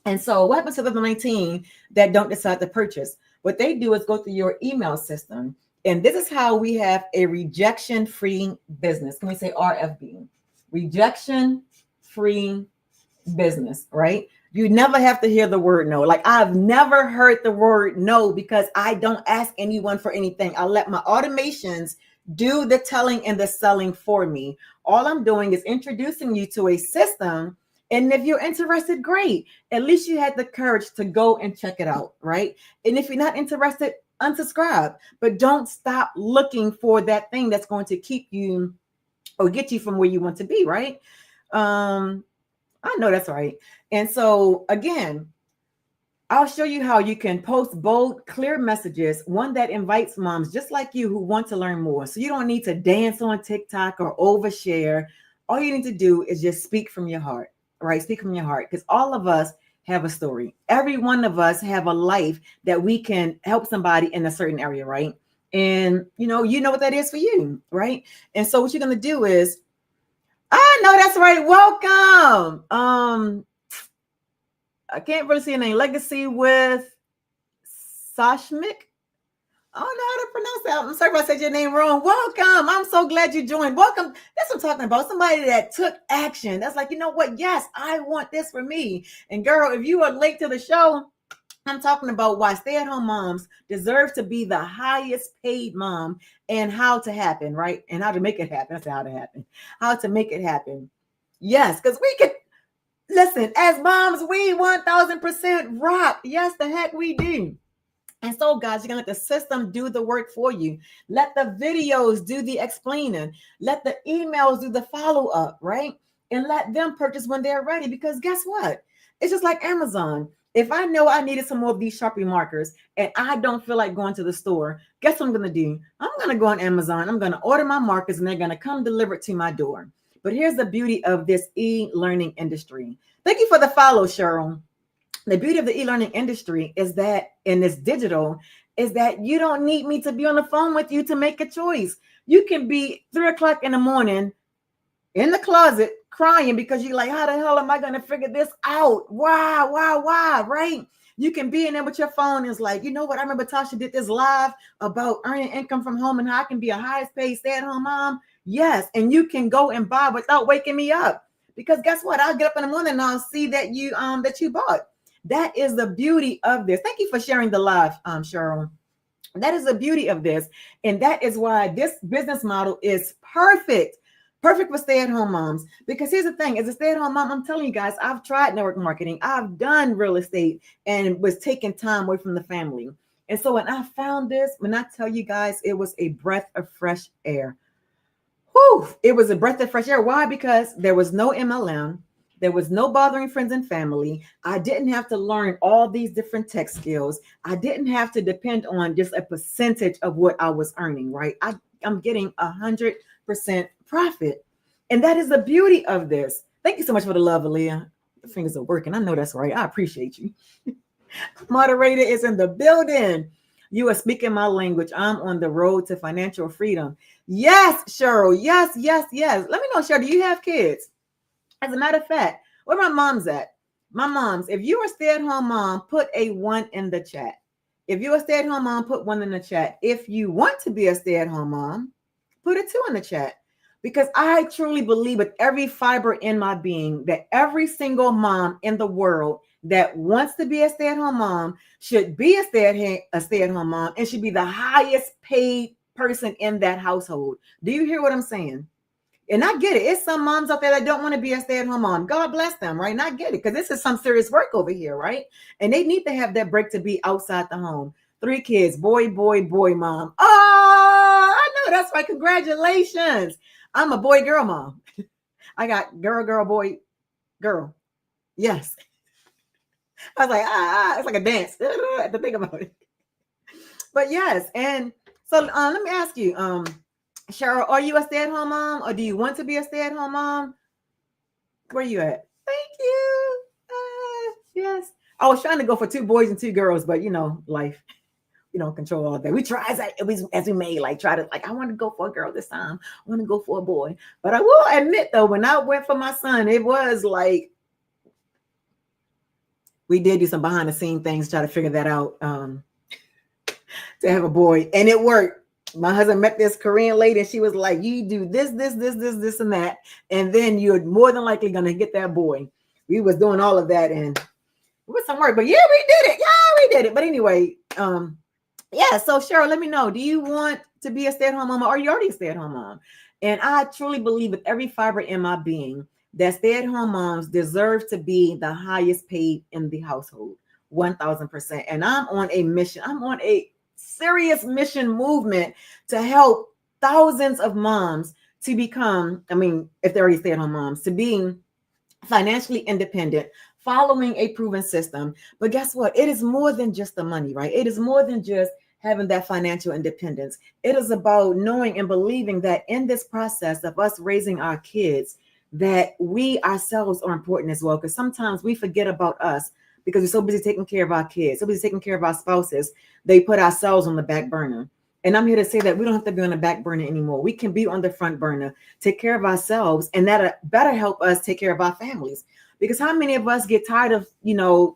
And so what happens to the 19 that don't decide to purchase? What they do is go through your email system. And this is how we have a rejection-free business. Can we say RFB? Rejection-free business, right? You never have to hear the word no. Like, I've never heard the word no because I don't ask anyone for anything. I let my automations do the telling and the selling for me. All I'm doing is introducing you to a system. And if you're interested, great. At least you had the courage to go and check it out, right? And if you're not interested, unsubscribe. But don't stop looking for that thing that's going to keep you or get you from where you want to be, right? I know that's right. And so again, I'll show you how you can post bold, clear messages, one that invites moms just like you who want to learn more. So you don't need to dance on TikTok or overshare. All you need to do is just speak from your heart, right? Speak from your heart, because all of us have a story. Every one of us have a life that we can help somebody in a certain area, right? And you know what that is for you, right? And so what you're going to do is, I know that's right. Welcome. I can't really see your name. Legacy with Sashmik. I don't know how to pronounce that. I'm sorry if I said your name wrong. Welcome. I'm so glad you joined. Welcome. That's what I'm talking about. Somebody that took action. That's like, you know what? Yes, I want this for me. And girl, if you are late to the show, I'm talking about why stay-at-home moms deserve to be the highest paid mom and how to happen, right? And how to make it happen. That's how to happen. How to make it happen. Yes, because we can listen, as moms, we 1000% rock. Yes, the heck we do. And so, guys, you're going to let the system do the work for you. Let the videos do the explaining. Let the emails do the follow-up, right? And let them purchase when they're ready. Because guess what? It's just like Amazon. If I know I needed some more of these Sharpie markers and I don't feel like going to the store, guess what I'm going to do? I'm going to go on Amazon. I'm going to order my markers and they're going to come deliver it to my door. But here's the beauty of this e-learning industry. Thank you for the follow, Cheryl. The beauty of the e-learning industry is that in this digital is that you don't need me to be on the phone with you to make a choice. You can be 3 o'clock in the morning in the closet crying because you're like, how the hell am I going to figure this out? Why, right? You can be in there with your phone. It's like, you know what? I remember Tasha did this live about earning income from home and how I can be a highest paid stay-at-home mom. Yes. And you can go and buy without waking me up. Because guess what? I'll get up in the morning and I'll see that you bought. That is the beauty of this. Thank you for sharing the live, Cheryl. That is the beauty of this. And that is why this business model is perfect. Perfect for stay-at-home moms. Because here's the thing, as a stay-at-home mom, I'm telling you guys, I've tried network marketing. I've done real estate and was taking time away from the family. And so when I found this, when I tell you guys, it was a breath of fresh air. Whew, it was a breath of fresh air. Why? Because there was no MLM. There was no bothering friends and family. I didn't have to learn all these different tech skills. I didn't have to depend on just a percentage of what I was earning, right? I'm getting 100% profit. And that is the beauty of this. Thank you so much for the love, Aaliyah. The fingers are working. I know that's right. I appreciate you. Moderator is in the building. You are speaking my language. I'm on the road to financial freedom. Yes, Cheryl. Yes. Let me know, Cheryl, do you have kids? As a matter of fact, where my mom's at? My mom's, if you're a stay-at-home mom, put a 1 in the chat. If you're a stay-at-home mom, put 1 in the chat. If you want to be a stay-at-home mom, put a 2 in the chat. Because I truly believe with every fiber in my being that every single mom in the world that wants to be a stay-at-home mom should be a stay-at-home mom and should be the highest paid person in that household. Do you hear what I'm saying? And I get it. It's some moms out there that don't want to be a stay-at-home mom. God bless them, right? And I get it because this is some serious work over here, right? And they need to have that break to be outside the home. 3 kids, boy, boy, boy, mom. Oh, I know that's right. Congratulations. I'm a boy, girl mom. I got girl, girl, boy, girl. Yes. I was like, it's like a dance. I have to think about it. But yes, and so let me ask you, Cheryl, are you a stay-at-home mom or do you want to be a stay-at-home mom? Where you at? Thank you. Yes. I was trying to go for 2 boys and 2 girls, but life, control all that. We try as we may, like try to like, I want to go for a girl this time. I want to go for a boy. But I will admit though, when I went for my son, it was like we did do some behind the scene things, try to figure that out. To have a boy, and it worked. My husband met this Korean lady, and she was like, "You do this, and that, and then you're more than likely gonna get that boy." We was doing all of that, and it was some work, but yeah, we did it. Yeah, we did it. But anyway, yeah. So Cheryl, let me know. Do you want to be a stay-at-home mom, or are you already a stay-at-home mom? And I truly believe with every fiber in my being that stay-at-home moms deserve to be the highest paid in the household, 1,000%. And I'm on a mission. I'm on a serious mission movement to help thousands of moms to become, if they're already stay-at-home moms, to being financially independent, following a proven system. But guess what? It is more than just the money, right? It is more than just having that financial independence. It is about knowing and believing that in this process of us raising our kids, that we ourselves are important as well. Because sometimes we forget about us because we're so busy taking care of our kids, so busy taking care of our spouses, they put ourselves on the back burner. And I'm here to say that we don't have to be on the back burner anymore. We can be on the front burner, take care of ourselves, and that better help us take care of our families. Because how many of us get tired of,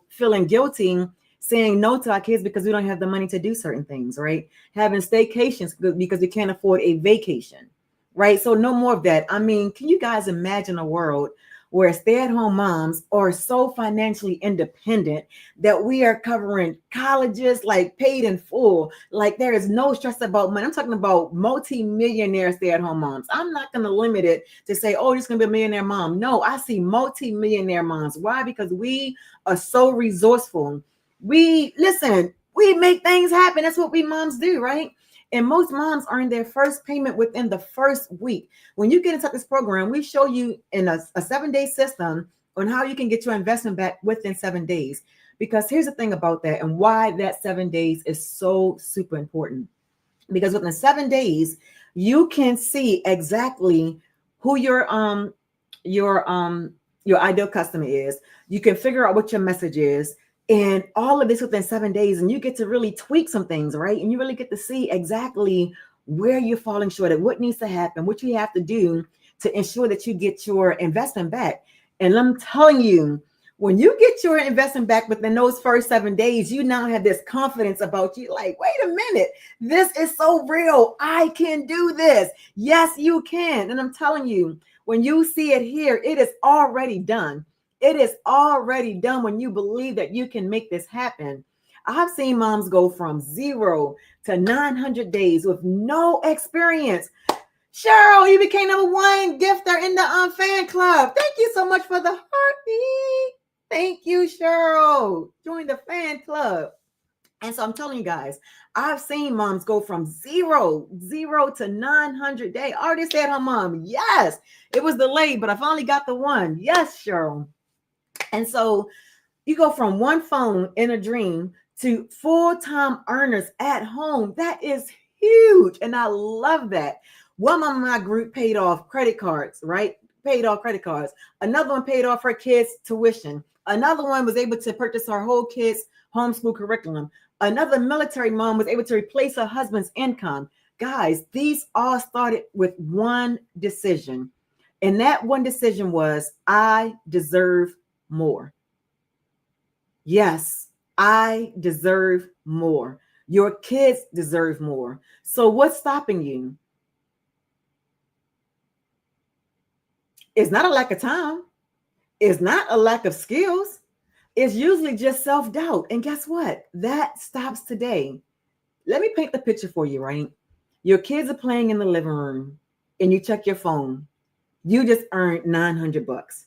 feeling guilty, saying no to our kids because we don't have the money to do certain things, right? Having staycations because we can't afford a vacation, right? So no more of that. Can you guys imagine a world where stay-at-home moms are so financially independent that we are covering colleges like paid in full, like there is no stress about money? I'm talking about multi-millionaire stay-at-home moms. I'm not going to limit it to say, oh, you're just going to be a millionaire mom. No, I see multi-millionaire moms. Why? Because we are so resourceful. We make things happen. That's what we moms do, right? And most moms earn their first payment within the first week. When you get into this program, we show you in a 7-day system on how you can get your investment back within 7 days. Because here's the thing about that and why that 7 days is so super important. Because within 7 days, you can see exactly who your ideal customer is. You can figure out what your message is. And all of this within 7 days, and you get to really tweak some things, right? And you really get to see exactly where you're falling short of, what needs to happen, what you have to do to ensure that you get your investment back. And I'm telling you, when you get your investment back within those first 7 days, you now have this confidence about you. Like, wait a minute, this is so real. I can do this. Yes, you can. And I'm telling you, when you see it here, it is already done. It is already done when you believe that you can make this happen. I've seen moms go from 0 to 900 days with no experience. Cheryl, you became #1 gifter in the fan club. Thank you so much for the heartbeat. Thank you, Cheryl. Join the fan club. And so I'm telling you guys, I've seen moms go from zero to 900 days. I already said her mom. Yes, it was delayed, but I finally got the one. Yes, Cheryl. And so you go from one phone in a dream to full-time earners at home. That is huge. And I love that. One mom in my group paid off credit cards, right? Paid off credit cards. Another one paid off her kids' tuition. Another one was able to purchase her whole kids' homeschool curriculum. Another military mom was able to replace her husband's income. Guys, these all started with one decision. And that one decision was, I deserve more. Yes, I deserve more. Your kids deserve more. So what's stopping you? It's not a lack of time. It's not a lack of skills. It's usually just self-doubt. And guess what? That stops today. Let me paint the picture for you, right? Your kids are playing in the living room and you check your phone. You just earned $900.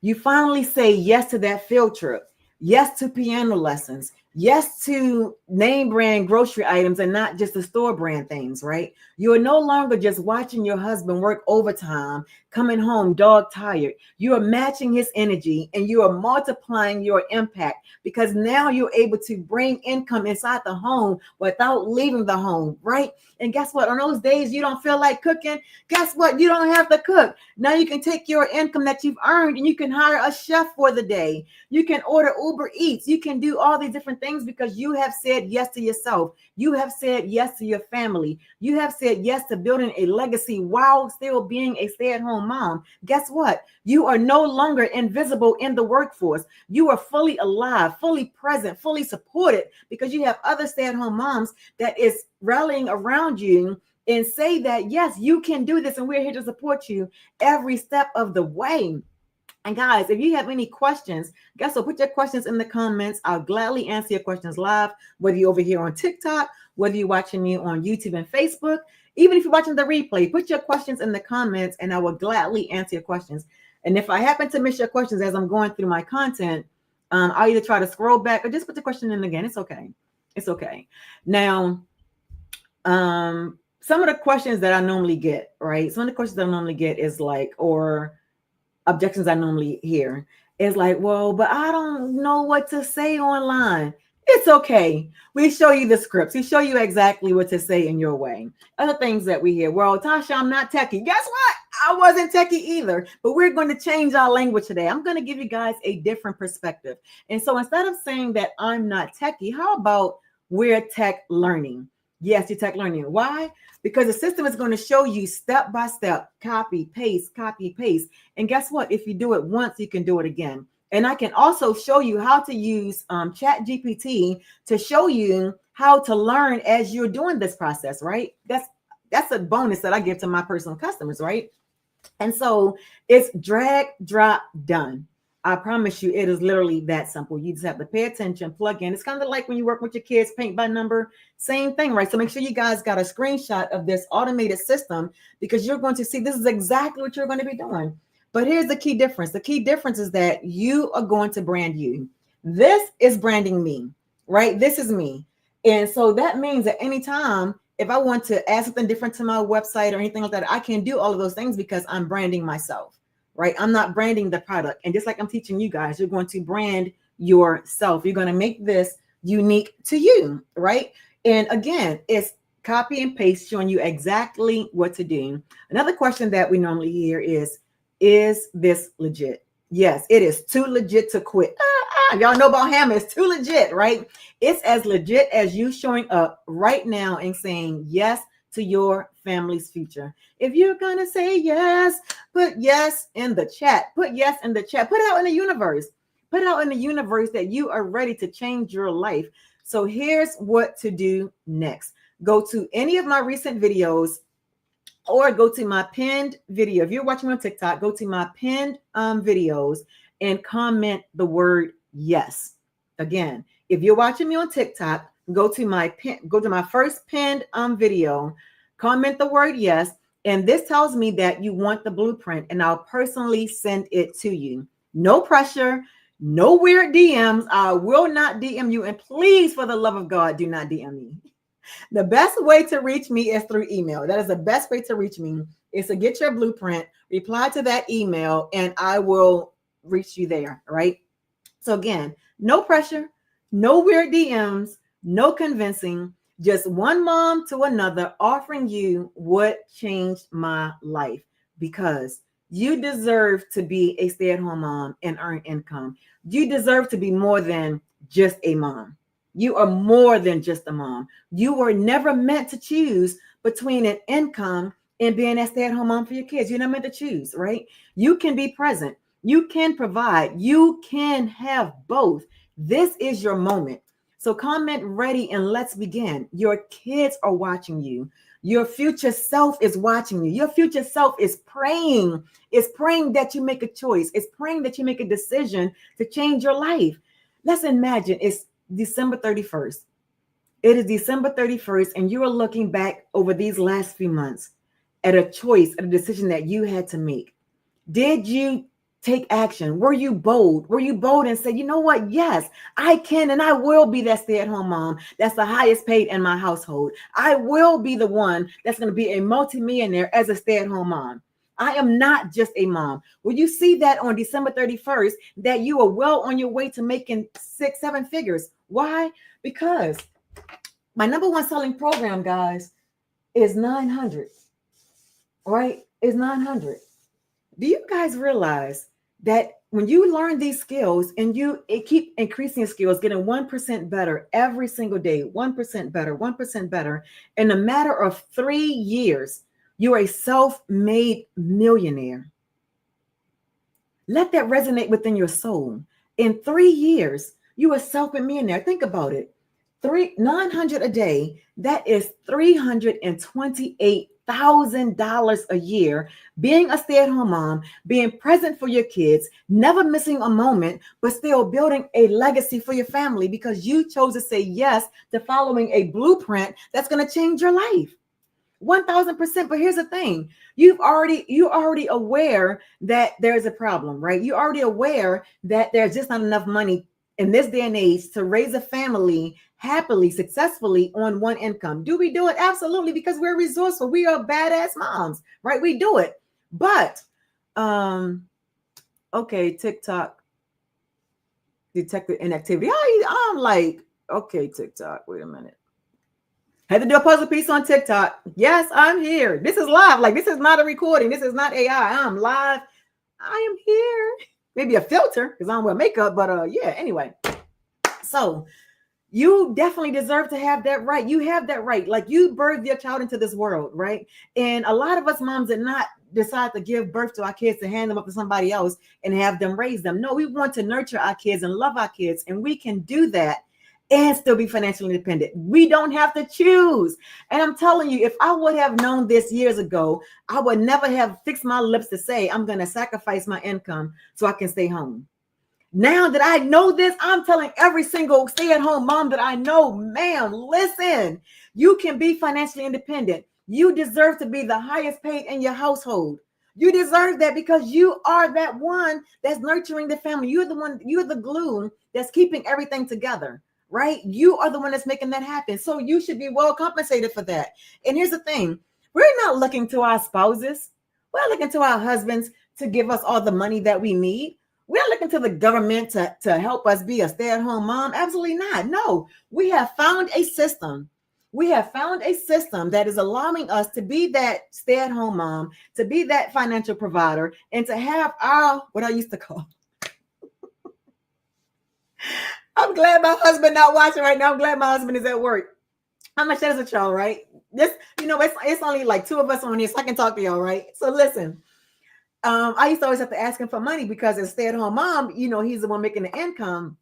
You finally say yes to that field trip, yes to piano lessons, yes to name brand grocery items and not just the store brand things, right? You are no longer just watching your husband work overtime, coming home dog tired. You are matching his energy and you are multiplying your impact because now you're able to bring income inside the home without leaving the home, right? And guess what? On those days you don't feel like cooking, guess what? You don't have to cook. Now you can take your income that you've earned and you can hire a chef for the day. You can order Uber Eats. You can do all these different things because you have said yes to yourself. You have said yes to your family. You have said yes to building a legacy while still being a stay-at-home mom. Guess what? You are no longer invisible in the workforce. You are fully alive, fully present, fully supported because you have other stay-at-home moms that is rallying around you and say that, yes, you can do this. And we're here to support you every step of the way. And guys, if you have any questions, guess what? Put your questions in the comments. I'll gladly answer your questions live, whether you're over here on TikTok, whether you're watching me on YouTube and Facebook, even if you're watching the replay, put your questions in the comments and I will gladly answer your questions. And if I happen to miss your questions as I'm going through my content, I'll either try to scroll back or just put the question in again. It's okay. It's okay. Now, some of the questions that I normally get, right? Some of the questions I normally get is like, or objections I normally hear is like, well, but I don't know what to say online. It's okay. We show you the scripts. We show you exactly what to say in your way. Other things that we hear, well, Tasha, I'm not techie. Guess what? I wasn't techie either, but we're going to change our language today. I'm going to give you guys a different perspective. And so instead of saying that I'm not techie, how about we're tech learning? Yes, you're tech learning. Why? Because the system is going to show you step by step, copy, paste, copy, paste. And guess what? If you do it once, you can do it again. And I can also show you how to use Chat GPT to show you how to learn as you're doing this process, right? That's a bonus that I give to my personal customers, right? And so it's drag, drop, done. I promise you, it is literally that simple. You just have to pay attention, plug in. It's kind of like when you work with your kids, paint by number, same thing, right? So make sure you guys got a screenshot of this automated system because you're going to see this is exactly what you're going to be doing. But here's the key difference. The key difference is that you are going to brand you. This is branding me, right? This is me. And so that means that anytime if I want to add something different to my website or anything like that, I can do all of those things because I'm branding myself. Right? I'm not branding the product. And just like I'm teaching you guys, you're going to brand yourself. You're going to make this unique to you, right? And again, it's copy and paste showing you exactly what to do. Another question that we normally hear is this legit? Yes, it is too legit to quit. Y'all know about Hammer. It's too legit, right? It's as legit as you showing up right now and saying yes to your family's future. If you're gonna say yes, put yes in the chat. Put yes in the chat. Put it out in the universe. Put it out in the universe that you are ready to change your life. So here's what to do next. Go to any of my recent videos or go to my pinned video. If you're watching on TikTok, go to my pinned videos and comment the word yes. Again, if you're watching me on TikTok, go to my first pinned video, comment the word yes, and this tells me that you want the blueprint, and I'll personally send it to you. No pressure, no weird DMs. I will not DM you, and please, for the love of God, do not DM me. The best way to reach me is through email. That is the best way to reach me, is to get your blueprint, reply to that email, and I will reach you there, right? So again, no pressure, no weird DMs, no convincing, just one mom to another offering you what changed my life, because you deserve to be a stay-at-home mom and earn income. You deserve to be more than just a mom. You are more than just a mom. You were never meant to choose between an income and being a stay-at-home mom for your kids. You're not meant to choose, right? You can be present. You can provide. You can have both. This is your moment. So comment ready and let's begin. Your kids are watching you. Your future self is watching you. Your future self is praying. It's praying that you make a choice. It's praying that you make a decision to change your life. Let's imagine it's December 31st. It is December 31st, and you are looking back over these last few months at a choice, at a decision that you had to make. Did you take action? Were you bold? Were you bold and said, you know what? Yes, I can and I will be that stay at home mom that's the highest paid in my household. I will be the one that's going to be a multimillionaire as a stay at home mom. I am not just a mom. Will you see that on December 31st that you are well on your way to making 6, 7 figures? Why? Because my number one selling program, guys, is 900, right? Is 900. Do you guys realize that when you learn these skills and keep increasing skills, getting 1% better every single day, 1% better, 1% better, in a matter of 3 years, you're a self-made millionaire. Let that resonate within your soul. In 3 years, you are self-made millionaire. Think about it. 900 a day, that is $328,000 a year, being a stay-at-home mom, being present for your kids, never missing a moment, but still building a legacy for your family because you chose to say yes to following a blueprint that's going to change your life. 1000%. But here's the thing. You're already aware that there's a problem, right? You're already aware that there's just not enough money in this day and age to raise a family happily, successfully on one income. Do we do it? Absolutely, because we're resourceful. We are badass moms, right? We do it. But okay, TikTok detected inactivity. I'm like, okay, TikTok, wait a minute. Had to do a puzzle piece on TikTok. Yes, I'm here. This is live. Like, this is not a recording. This is not AI. I'm live. I am here. Maybe a filter because I don't wear makeup, but yeah, anyway. So you definitely deserve to have that right. You have that right. Like, you birthed your child into this world, right? And a lot of us moms did not decide to give birth to our kids to hand them up to somebody else and have them raise them. No, we want to nurture our kids and love our kids, and we can do that and still be financially independent. We don't have to choose. And I'm telling you, if I would have known this years ago, I would never have fixed my lips to say I'm going to sacrifice my income so I can stay home. Now that I know this, I'm telling every single stay-at-home mom that I know, ma'am, listen, you can be financially independent. You deserve to be the highest paid in your household. You deserve that because you are that one that's nurturing the family. You're the one, you're the glue that's keeping everything together, right? You are the one that's making that happen. So you should be well compensated for that. And here's the thing. We're not looking to our spouses. We're looking to our husbands to give us all the money that we need. We're looking to the government to help us be a stay-at-home mom. Absolutely not. No, we have found a system. We have found a system that is allowing us to be that stay-at-home mom, to be that financial provider, and to have our, what I used to call. I'm glad my husband not watching right now. I'm glad my husband is at work. I'm gonna share this with y'all, right? This, it's only like two of us on here, so I can talk to y'all, right? So listen. I used to always have to ask him for money because as a stay-at-home mom, he's the one making the income.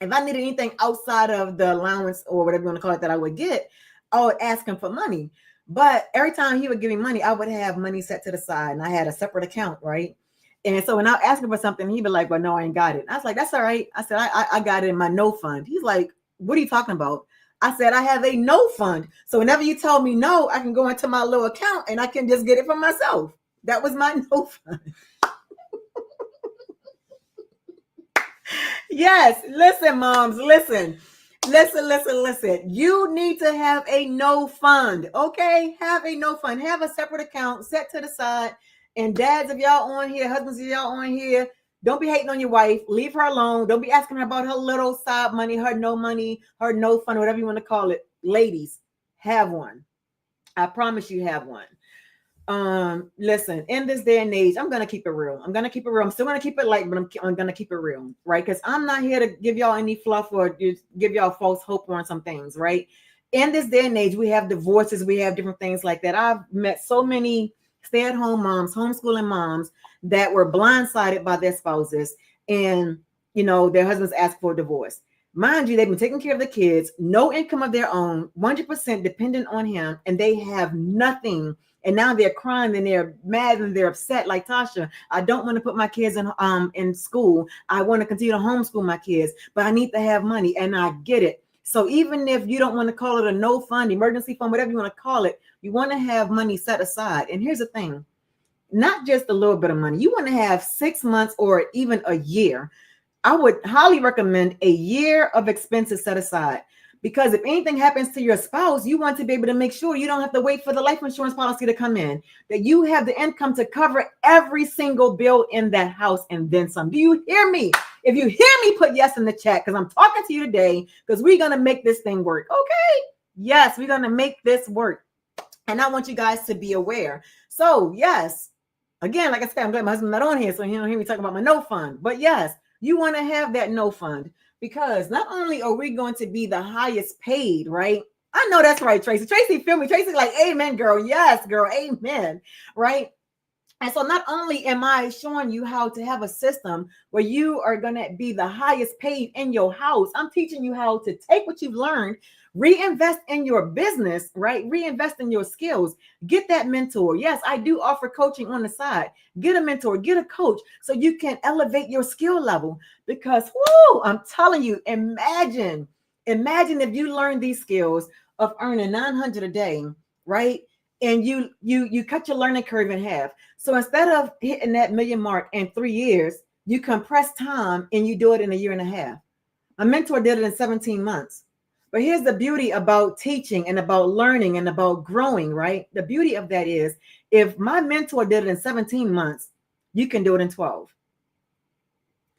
If I needed anything outside of the allowance or whatever you want to call it that I would get, I would ask him for money. But every time he would give me money, I would have money set to the side, and I had a separate account, right? And so when I asked him for something, he'd be like, "Well, no, I ain't got it." I was like, "That's all right." I said, I got it in my no fund." He's like, "What are you talking about?" I said, "I have a no fund. So whenever you tell me no, I can go into my little account and I can just get it for myself." That was my no fund. Yes, listen, moms, listen. You need to have a no fund, okay? Have a no fund. Have a separate account set to the side. And dads, if y'all on here, husbands, if y'all on here, don't be hating on your wife. Leave her alone. Don't be asking her about her little side money, her no fund, whatever you want to call it. Ladies, have one. I promise you have one. Listen, in this day and age, I'm gonna keep it real. I'm still gonna keep it light, but I'm gonna keep it real, right? Because I'm not here to give y'all any fluff or give y'all false hope on some things, right? In this day and age, we have divorces, we have different things like that. I've met so many stay-at-home moms, homeschooling moms that were blindsided by their spouses, and their husbands asked for a divorce. Mind you, they've been taking care of the kids, no income of their own, 100% dependent on him, and they have nothing. And now they're crying and they're mad and they're upset. Like, Tasha, I don't want to put my kids in school. I want to continue to homeschool my kids, but I need to have money. And I get it. So even if you don't want to call it a no fund, emergency fund, whatever you want to call it, you want to have money set aside. And here's the thing, not just a little bit of money. You want to have 6 months or even a year. I would highly recommend a year of expenses set aside, because if anything happens to your spouse, you want to be able to make sure you don't have to wait for the life insurance policy to come in, that you have the income to cover every single bill in that house and then some. Do you hear me? If you hear me, put yes in the chat, because I'm talking to you today, because we're going to make this thing work. Okay. Yes, we're going to make this work. And I want you guys to be aware. So yes, again, like I said, I'm glad my husband's not on here, so he don't hear me talking about my no fund. But yes, you want to have that no fund, because not only are we going to be the highest paid, right? I know that's right, Tracy. Tracy, feel me. Tracy's like, amen, girl. Yes, girl. Amen. Right? And so not only am I showing you how to have a system where you are going to be the highest paid in your house, I'm teaching you how to take what you've learned, reinvest in your business, right? Reinvest in your skills. Get that mentor. Yes, I do offer coaching on the side. Get a mentor, get a coach, so you can elevate your skill level. Because, whoo, I'm telling you, imagine if you learn these skills of earning 900 a day, right? And you cut your learning curve in half. So instead of hitting that million mark in 3 years, you compress time and you do it in a year and a half. My mentor did it in 17 months. But here's the beauty about teaching and about learning and about growing, right? The beauty of that is, if my mentor did it in 17 months, you can do it in 12.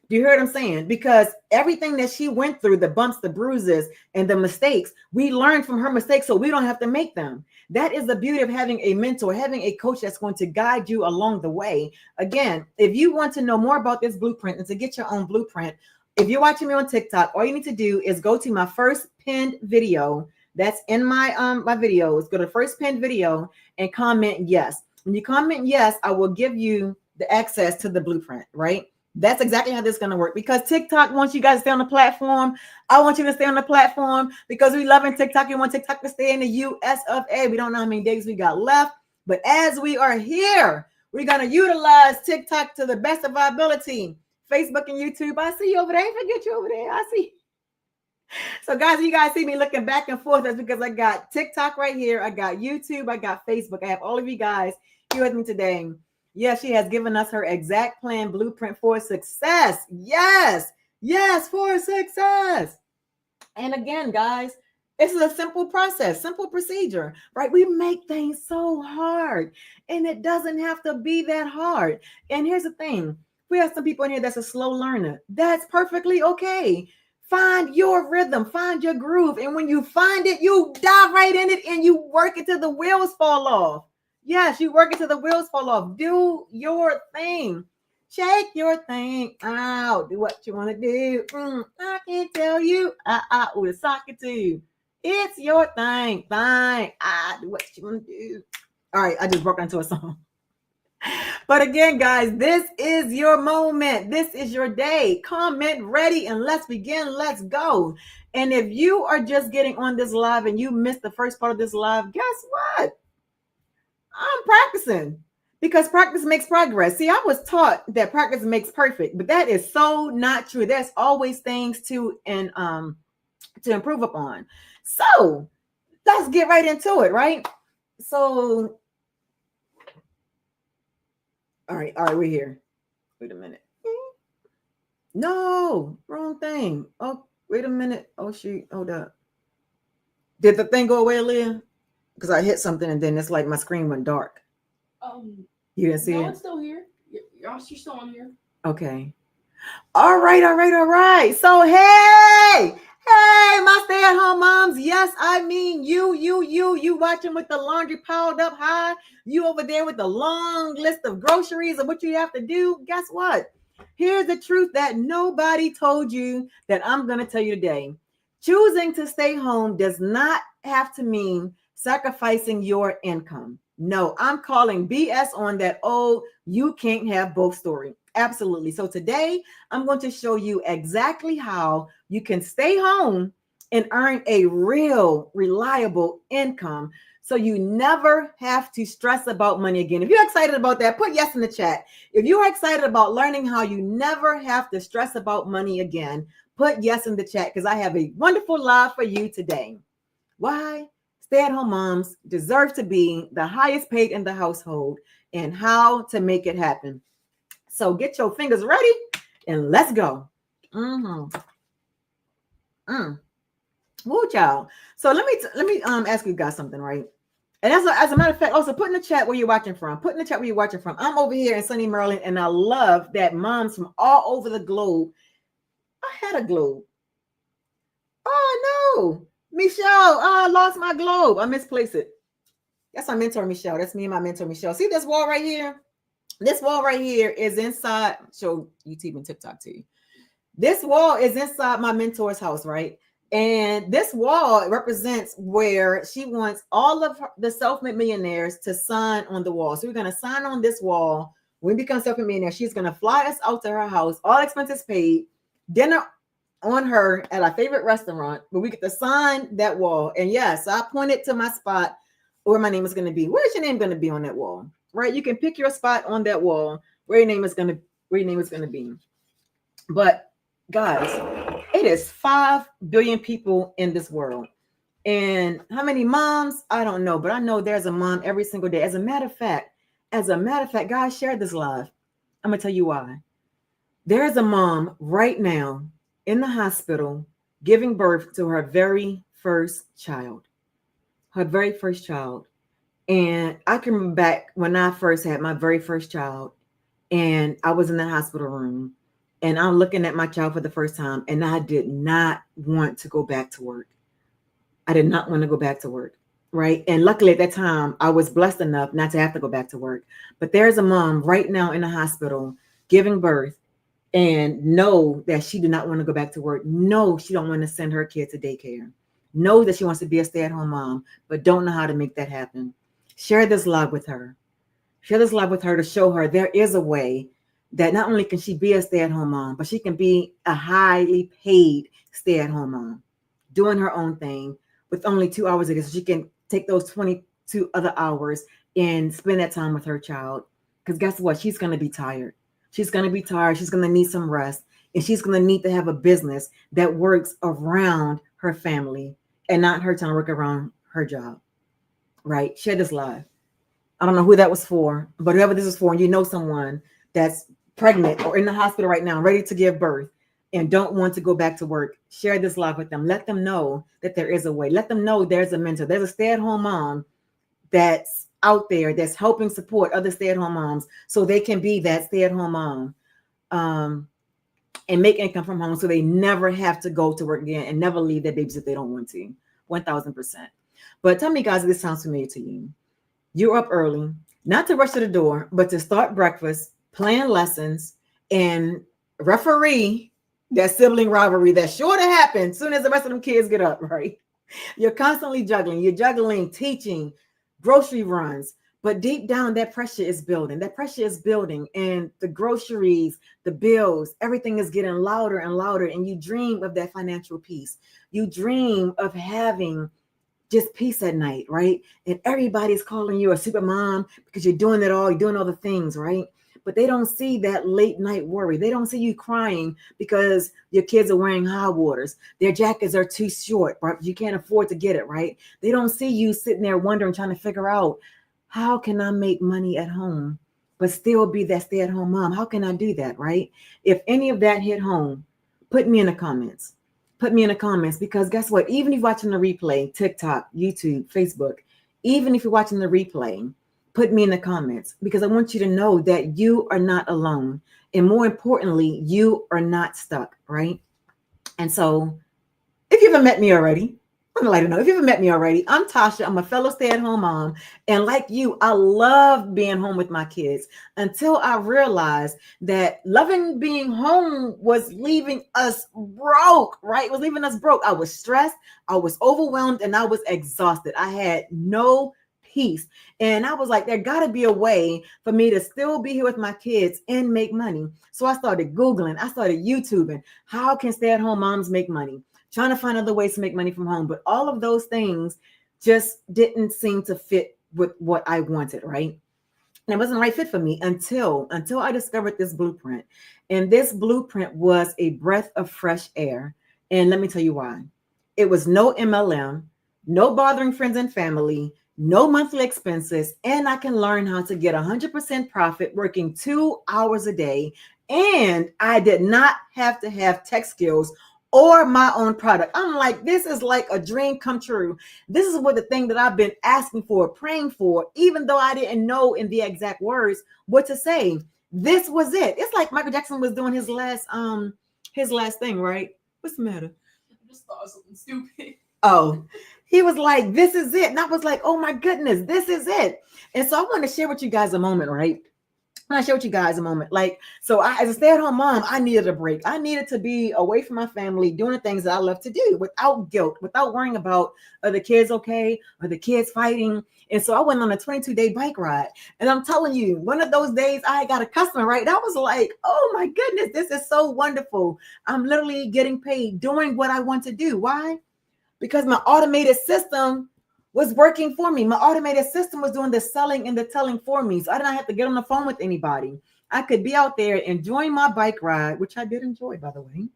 Do you hear what I'm saying? Because everything that she went through, the bumps, the bruises, and the mistakes, we learned from her mistakes so we don't have to make them. That is the beauty of having a mentor, having a coach that's going to guide you along the way. Again, if you want to know more about this blueprint and to get your own blueprint, if you're watching me on TikTok, all you need to do is go to my first pinned video. That's in my my videos. Go to first pinned video and comment yes. When you comment yes, I will give you the access to the blueprint, right? That's exactly how this is going to work, because TikTok wants you guys to stay on the platform. I want you to stay on the platform because we love in TikTok. We want TikTok to stay in the US of A. We don't know how many days we got left, but as we are here, we're going to utilize TikTok to the best of our ability. Facebook and YouTube, I see you over there. I forget you over there. I see. So guys, you guys see me looking back and forth. That's because I got TikTok right here. I got YouTube. I got Facebook. I have all of you guys here with me today. Yes, she has given us her exact plan blueprint for success. Yes, for success. And again, guys, this is a simple process, simple procedure, right? We make things so hard, and it doesn't have to be that hard. And here's the thing. We have some people in here that's a slow learner. That's perfectly okay. Find your rhythm, find your groove. And when you find it, you dive right in it and you work it till the wheels fall off. Yes, you work it till the wheels fall off. Do your thing. Shake your thing out. Do what you want to do. I can tell you. With a socket too. It's your thing. Fine. Do what you want to do. All right, I just broke into a song. But again, guys, this is your moment. This is your day. Comment ready and let's begin. Let's go. And if you are just getting on this live and you missed the first part of this live, guess what? I'm practicing, because practice makes progress. See, I was taught that practice makes perfect, but that is so not true. There's always things to improve upon. So let's get right into it, right? So, all right, we're here. Wait a minute. No, wrong thing. Oh, wait a minute. Oh, shoot. Hold up. Did the thing go away, Aaliyah? Because I hit something and then it's like my screen went dark. You didn't see it? No, it's still here. You're still on here. Okay. All right. So, hey, my stay-at-home moms. Yes, I mean you watching with the laundry piled up high. You over there with the long list of groceries and what you have to do. Guess what? Here's the truth that nobody told you that I'm going to tell you today. Choosing to stay home does not have to mean sacrificing your income. No, I'm calling BS on that. Oh, you can't have both story. Absolutely. So today I'm going to show you exactly how you can stay home and earn a real, reliable income, so you never have to stress about money again. If you're excited about that, put yes in the chat. If you are excited about learning how you never have to stress about money again, Put yes in the chat because I have a wonderful live for you today. Why stay-at-home moms deserve to be the highest paid in the household and how to make it happen. So get your fingers ready and let's go. Mm-hmm. Woo, child. So let me ask you guys something, right? And as a matter of fact, also put in the chat where you're watching from. Put in the chat where you're watching from. I'm over here in sunny Maryland, and I love that moms from all over the globe. I had a globe. Oh no, Michelle! Oh, I lost my globe. I misplaced it. That's my mentor, Michelle. That's me and my mentor, Michelle. See this wall right here? This wall right here is inside. Show YouTube and TikTok to you. This wall is inside my mentor's house, right? And this wall represents where she wants all of the self-made millionaires to sign on the wall. So we're going to sign on this wall. When we become self-made millionaires, she's going to fly us out to her house, all expenses paid, dinner on her at our favorite restaurant, but we get to sign that wall. And yes, I pointed to my spot where my name is going to be. Where's your name going to be on that wall? Right? You can pick your spot on that wall where your name is going to be. But guys, it is 5 billion people in this world. And how many moms? I don't know, but I know there's a mom every single day. As a matter of fact, guys, share this live. I'm going to tell you why. There's a mom right now in the hospital giving birth to her very first child. Her very first child. And I can remember back when I first had my very first child, and I was in the hospital room. And I'm looking at my child for the first time, and I did not want to go back to work. I did not want to go back to work, right? And luckily at that time, I was blessed enough not to have to go back to work. But there's a mom right now in the hospital giving birth and know that she did not want to go back to work. No, she don't want to send her kid to daycare. Know that she wants to be a stay-at-home mom, but don't know how to make that happen. Share this live with her. Share this live with her to show her there is a way that not only can she be a stay-at-home mom, but she can be a highly paid stay-at-home mom, doing her own thing with only 2 hours a day. So she can take those 22 other hours and spend that time with her child. Because guess what? She's going to be tired. She's going to be tired. She's going to need some rest. And she's going to need to have a business that works around her family and not her trying to work around her job. Right? Share this live. I don't know who that was for, but whoever this is for, and you know someone that's pregnant or in the hospital right now, ready to give birth and don't want to go back to work, share this live with them. Let them know that there is a way. Let them know there's a mentor. There's a stay-at-home mom that's out there that's helping support other stay-at-home moms so they can be that stay-at-home mom and make income from home so they never have to go to work again and never leave their babies if they don't want to. 1,000%. But tell me, guys, if this sounds familiar to you. You're up early, not to rush to the door, but to start breakfast, plan lessons, and referee that sibling rivalry that's sure to happen as soon as the rest of them kids get up, right? You're constantly juggling. You're juggling teaching, grocery runs, but deep down that pressure is building. That pressure is building, and the groceries, the bills, everything is getting louder and louder, and you dream of that financial peace. You dream of having just peace at night, right? And everybody's calling you a super mom because you're doing it all. You're doing all the things, right? But they don't see that late night worry. They don't see you crying because your kids are wearing high waters. Their jackets are too short, but you can't afford to get it, right? They don't see you sitting there wondering, trying to figure out, how can I make money at home, but still be that stay-at-home mom? How can I do that, right? If any of that hit home, put me in the comments. Put me in the comments, because guess what? Even if you're watching the replay, TikTok, YouTube, Facebook, even if you're watching the replay, put me in the comments, because I want you to know that you are not alone. And more importantly, you are not stuck, right? And so if you haven't met me already, I'm gonna let you know. If you haven't met me already, I'm Tasha. I'm a fellow stay-at-home mom. And like you, I love being home with my kids until I realized that loving being home was leaving us broke, right? It was leaving us broke. I was stressed, I was overwhelmed, and I was exhausted. I had no peace. And I was like, there gotta be a way for me to still be here with my kids and make money. So I started Googling, I started YouTubing. How can stay-at-home moms make money? Trying to find other ways to make money from home. But all of those things just didn't seem to fit with what I wanted, right? And it wasn't the right fit for me until I discovered this blueprint. And this blueprint was a breath of fresh air. And let me tell you why. It was no MLM, no bothering friends and family, no monthly expenses, and I can learn how to get 100% profit working 2 hours a day. And I did not have to have tech skills or my own product. I'm like, this is like a dream come true. This is what the thing that I've been asking for, praying for, even though I didn't know in the exact words what to say. This was it. It's like Michael Jackson was doing his last thing, right? What's the matter? I just thought of something stupid. Oh, he was like, this is it. And I was like, oh my goodness, this is it. And so I want to share with you guys a moment, right? I want to share with you guys a moment. Like, so as a stay-at-home mom, I needed a break. I needed to be away from my family, doing the things that I love to do without guilt, without worrying about are the kids okay? Are the kids fighting? And so I went on a 22-day bike ride. And I'm telling you, one of those days I got a customer, right? I was like, oh my goodness, this is so wonderful. I'm literally getting paid doing what I want to do. Why? Because my automated system was working for me. My automated system was doing the selling and the telling for me. So I didn't have to get on the phone with anybody. I could be out there enjoying my bike ride, which I did enjoy, by the way.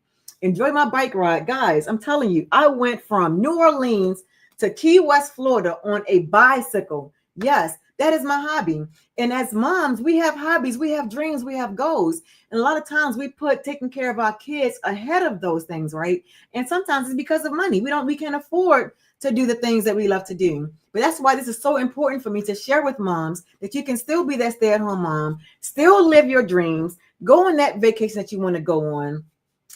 Enjoy my bike ride. Guys, I'm telling you, I went from New Orleans to Key West, Florida on a bicycle. Yes, that is my hobby. And as moms, we have hobbies, we have dreams, we have goals. And a lot of times we put taking care of our kids ahead of those things, right? And sometimes it's because of money. We can't afford to do the things that we love to do. But that's why this is so important for me to share with moms that you can still be that stay-at-home mom, still live your dreams, go on that vacation that you want to go on,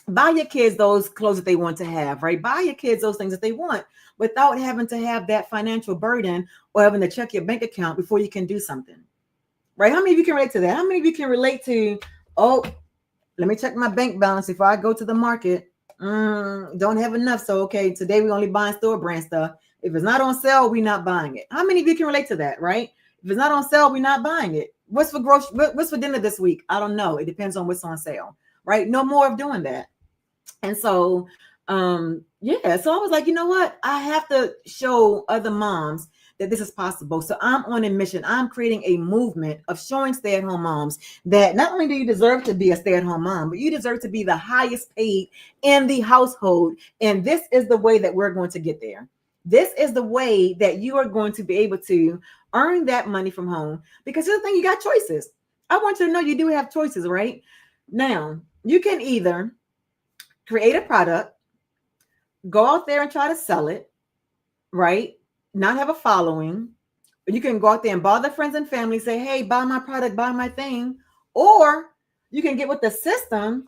buy your kids those clothes that they want to have, right? Buy your kids those things that they want without having to have that financial burden or having to check your bank account before you can do something, right? How many of you can relate to that? How many of you can relate to, oh, let me check my bank balance before I go to the market. Don't have enough. So, okay, today we're only buying store brand stuff. If it's not on sale, we're not buying it. How many of you can relate to that, right? If it's not on sale, we're not buying it. What's for dinner this week? I don't know. It depends on what's on sale, right? No more of doing that. And so, yeah, so I was like, you know what? I have to show other moms that this is possible. So I'm on a mission. I'm creating a movement of showing stay-at-home moms that not only do you deserve to be a stay-at-home mom, but you deserve to be the highest paid in the household. And this is the way that we're going to get there. This is the way that you are going to be able to earn that money from home. Because here's the thing, you got choices. I want you to know you do have choices, right? Now, you can either create a product, go out there and try to sell it, right? Not have a following. You can go out there and bother friends and family, say, hey, buy my product, buy my thing. Or you can get with the system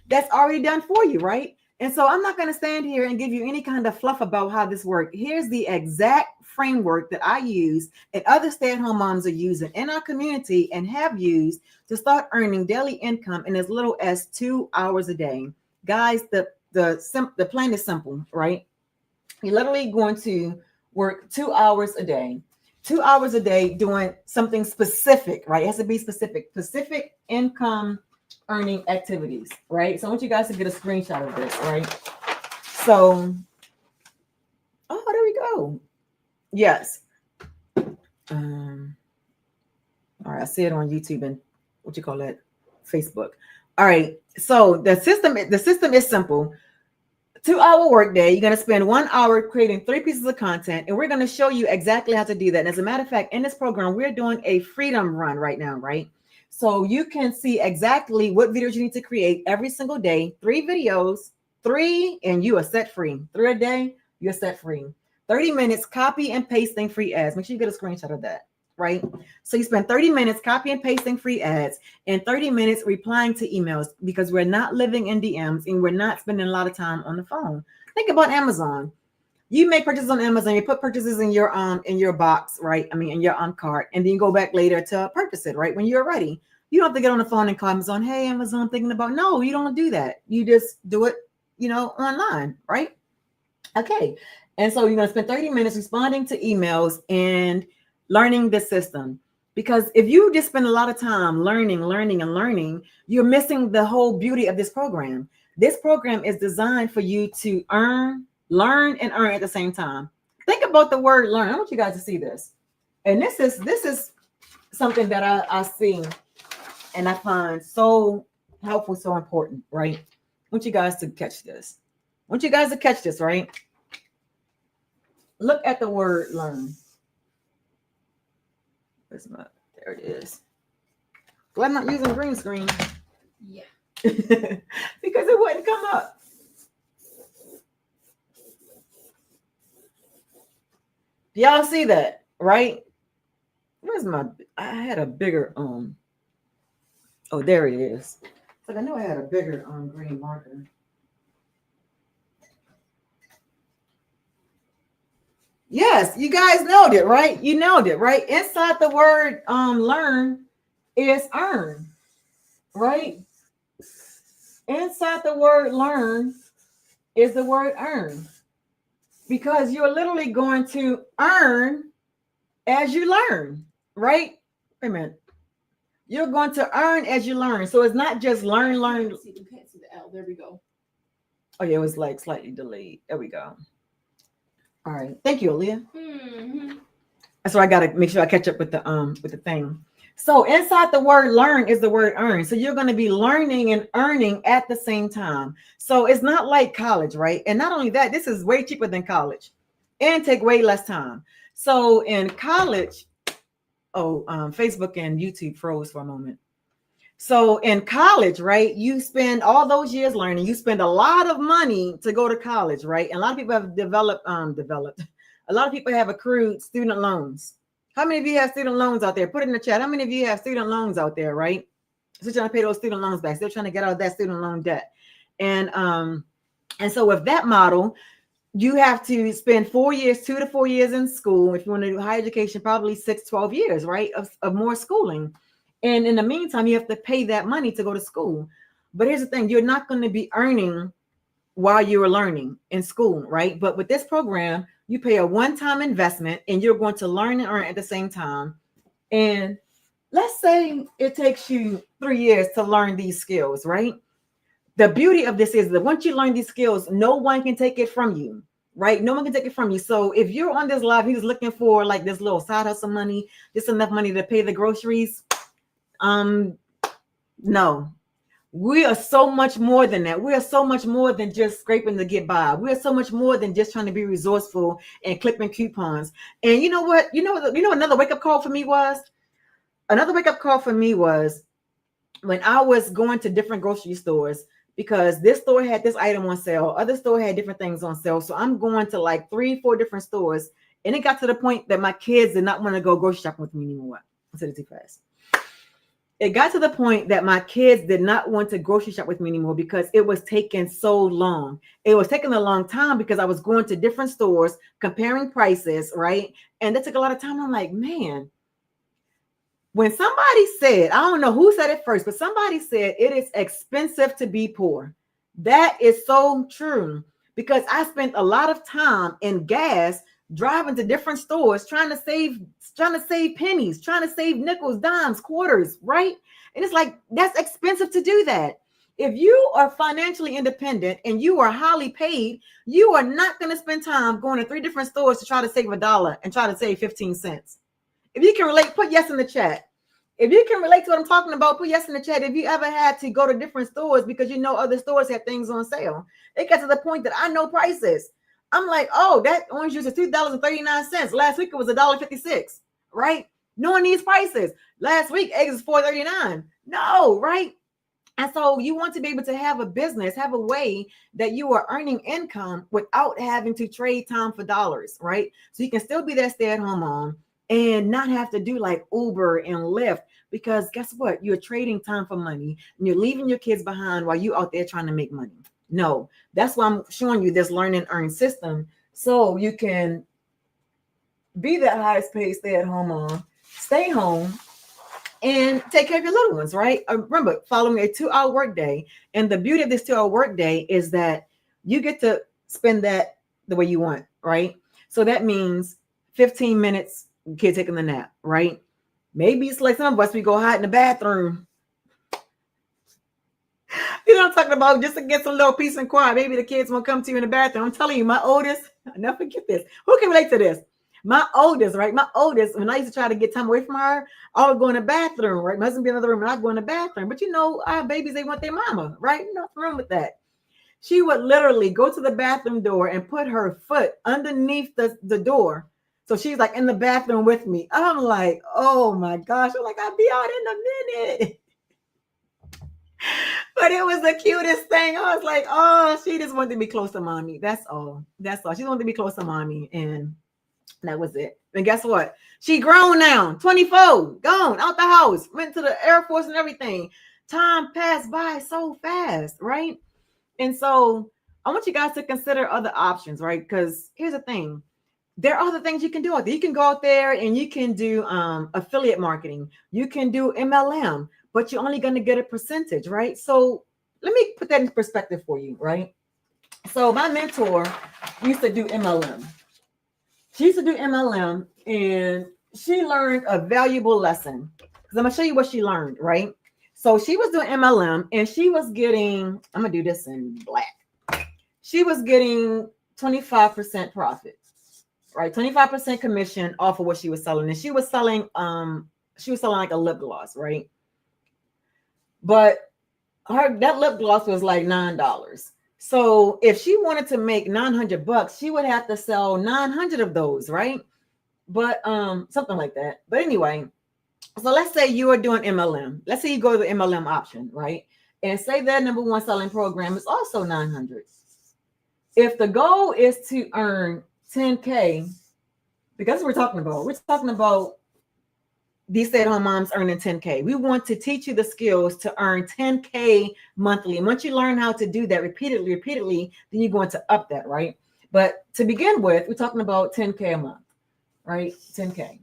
that's already done for you, right? And so I'm not going to stand here and give you any kind of fluff about how this works. Here's the exact framework that I use and other stay-at-home moms are using in our community and have used to start earning daily income in as little as 2 hours a day. Guys, the plan is simple, right? You're literally going to work 2 hours a day. 2 hours a day doing something specific, right? It has to be specific income earning activities, right? So I want you guys to get a screenshot of this, right? So, oh, there we go. Yes. All right, I see it on YouTube and what you call that? Facebook. All right. So the system is simple. 2 hour workday. You're going to spend 1 hour creating 3 pieces of content, and we're going to show you exactly how to do that. And as a matter of fact, in this program, we're doing a freedom run right now, right? So you can see exactly what videos you need to create every single day. 3 videos, 3, and you are set free. 3 a day, you're set free. 30 minutes, copy and pasting free ads. Make sure you get a screenshot of that, right? So you spend 30 minutes copy and pasting free ads and 30 minutes replying to emails because we're not living in DMs and we're not spending a lot of time on the phone. Think about Amazon. You make purchases on Amazon, you put purchases in your box, right? I mean, in your cart, and then you go back later to purchase it, right? When you're ready. You don't have to get on the phone and call Amazon. Hey, Amazon, thinking about. No, you don't do that. You just do it, online, right? Okay. And so you're going to spend 30 minutes responding to emails and learning the system. Because if you just spend a lot of time learning, you're missing the whole beauty of this program. This program is designed for you to learn and earn at the same time. Think about the word learn. I want you guys to see this. And this is something that I see and I find so helpful, so important, right? I want you guys to catch this. I want you guys to catch this, right? Look at the word learn. Where's my, there it is. Well, I'm not using green screen. Yeah. Because it wouldn't come up. Y'all see that, right? Where's my, I had a bigger, oh, there it is. Like I know I had a bigger green marker. Yes, you guys nailed it, right? You nailed it, right? Inside the word learn is earn, right? Inside the word learn is the word earn. Because you're literally going to earn as you learn, right? Wait a minute. You're going to earn as you learn. So it's not just learn. You can't see the L. There we go. Oh, yeah, it was like slightly delayed. There we go. All right. Thank you, Aaliyah. Mm-hmm. So I gotta make sure I catch up with the thing. So inside the word learn is the word earn. So you're going to be learning and earning at the same time. So it's not like college, right? And not only that, this is way cheaper than college and take way less time. So in college, Facebook and YouTube froze for a moment. So in college, right, you spend all those years learning, you spend a lot of money to go to college, right? And a lot of people have developed, a lot of people have accrued student loans. How many of you have student loans out there? Put it in the chat. How many of you have student loans out there, right? Still trying to pay those student loans back. Still trying to get out of that student loan debt. And so with that model, you have to spend 4 years, 2 to 4 years in school. If you want to do higher education, probably 6, 12 years, right? Of more schooling. And in the meantime, you have to pay that money to go to school. But here's the thing, you're not going to be earning while you are learning in school, right? But with this program, you pay a one-time investment and you're going to learn and earn at the same time. And let's say it takes you 3 years to learn these skills, right? The beauty of this is that once you learn these skills, no one can take it from you, right? No one can take it from you. So if you're on this live, he's looking for like this little side hustle money, just enough money to pay the groceries. No, we are so much more than that. We are so much more than just scraping to get by. We are so much more than just trying to be resourceful and clipping coupons. And you know what? Another wake-up call for me was? Another wake-up call for me was when I was going to different grocery stores, because this store had this item on sale, other store had different things on sale. So I'm going to like 3, 4 different stores. And it got to the point that my kids did not want to go grocery shopping with me anymore. I said it too fast. It got to the point that my kids did not want to grocery shop with me anymore because it was taking so long. It was taking a long time because I was going to different stores, comparing prices, right? And that took a lot of time. I'm like, man, when somebody said, I don't know who said it first, but somebody said it is expensive to be poor. That is so true because I spent a lot of time in gas driving to different stores, trying to save pennies, trying to save nickels, dimes, quarters, right? And it's like, that's expensive to do that. If you are financially independent and you are highly paid, you are not going to spend time going to 3 different stores to try to save $1 and try to save 15 cents. If you can relate, put yes in the chat. If you can relate to what I'm talking about, put yes in the chat. If you ever had to go to different stores because you know other stores have things on sale, it got to the point that I know prices. I'm like, oh, that orange juice is $2.39. Last week it was $1.56, right? Knowing these prices. Last week, eggs is $4.39. No, right? And so you want to be able to have a business, have a way that you are earning income without having to trade time for dollars, right? So you can still be that stay-at-home mom and not have to do like Uber and Lyft, because guess what? You're trading time for money and you're leaving your kids behind while you out there trying to make money. No, that's why I'm showing you this learn and earn system so you can be that highest paid stay-at-home mom, stay home, and take care of your little ones, right? Remember, following a 2-hour workday. And the beauty of this 2-hour workday is that you get to spend that the way you want, right? So that means 15 minutes, kid taking the nap, right? Maybe it's like some of us, we go hide in the bathroom. You know what I'm talking about? Just to get some little peace and quiet. Maybe the kids won't come to you in the bathroom. I'm telling you, my oldest, I'll never forget this. Who can relate to this? My oldest, right? My oldest, when I used to try to get time away from her, I would go in the bathroom, right? My husband be in another room and I'd go in the bathroom. But you know, our babies, they want their mama, right? Nothing wrong with that. She would literally go to the bathroom door and put her foot underneath the door. So she's like in the bathroom with me. I'm like, oh my gosh. I'm like, I'll be out in a minute. But it was the cutest thing. I was like, oh, she just wanted to be close to mommy. That's all. That's all. She wanted to be close to mommy. And that was it. And guess what? She grown now, 24, gone out the house, went to the Air Force and everything. Time passed by so fast, right? And so I want you guys to consider other options, right? Because here's the thing. There are other things you can do out there. You can go out there and you can do affiliate marketing. You can do MLM, but you're only going to get a percentage, right? So let me put that in perspective for you, right? So my mentor used to do MLM. She used to do MLM and she learned a valuable lesson. Because I'm going to show you what she learned, right? So she was doing MLM and she was getting, I'm going to do this in black. She was getting 25% profit, right? 25% commission off of what she was selling. And she was selling like a lip gloss, right? But that lip gloss was like $9. So if she wanted to make $900, she would have to sell 900 of those, right? But something like that. But anyway, so let's say you are doing MLM. Let's say you go to the MLM option, right? And say that number one selling program is also 900. If the goal is to earn 10K, because we're talking about these stay-at-home moms earning 10K. We want to teach you the skills to earn 10K monthly. And once you learn how to do that repeatedly, then you're going to up that, right? But to begin with, we're talking about 10K a month, right? 10K.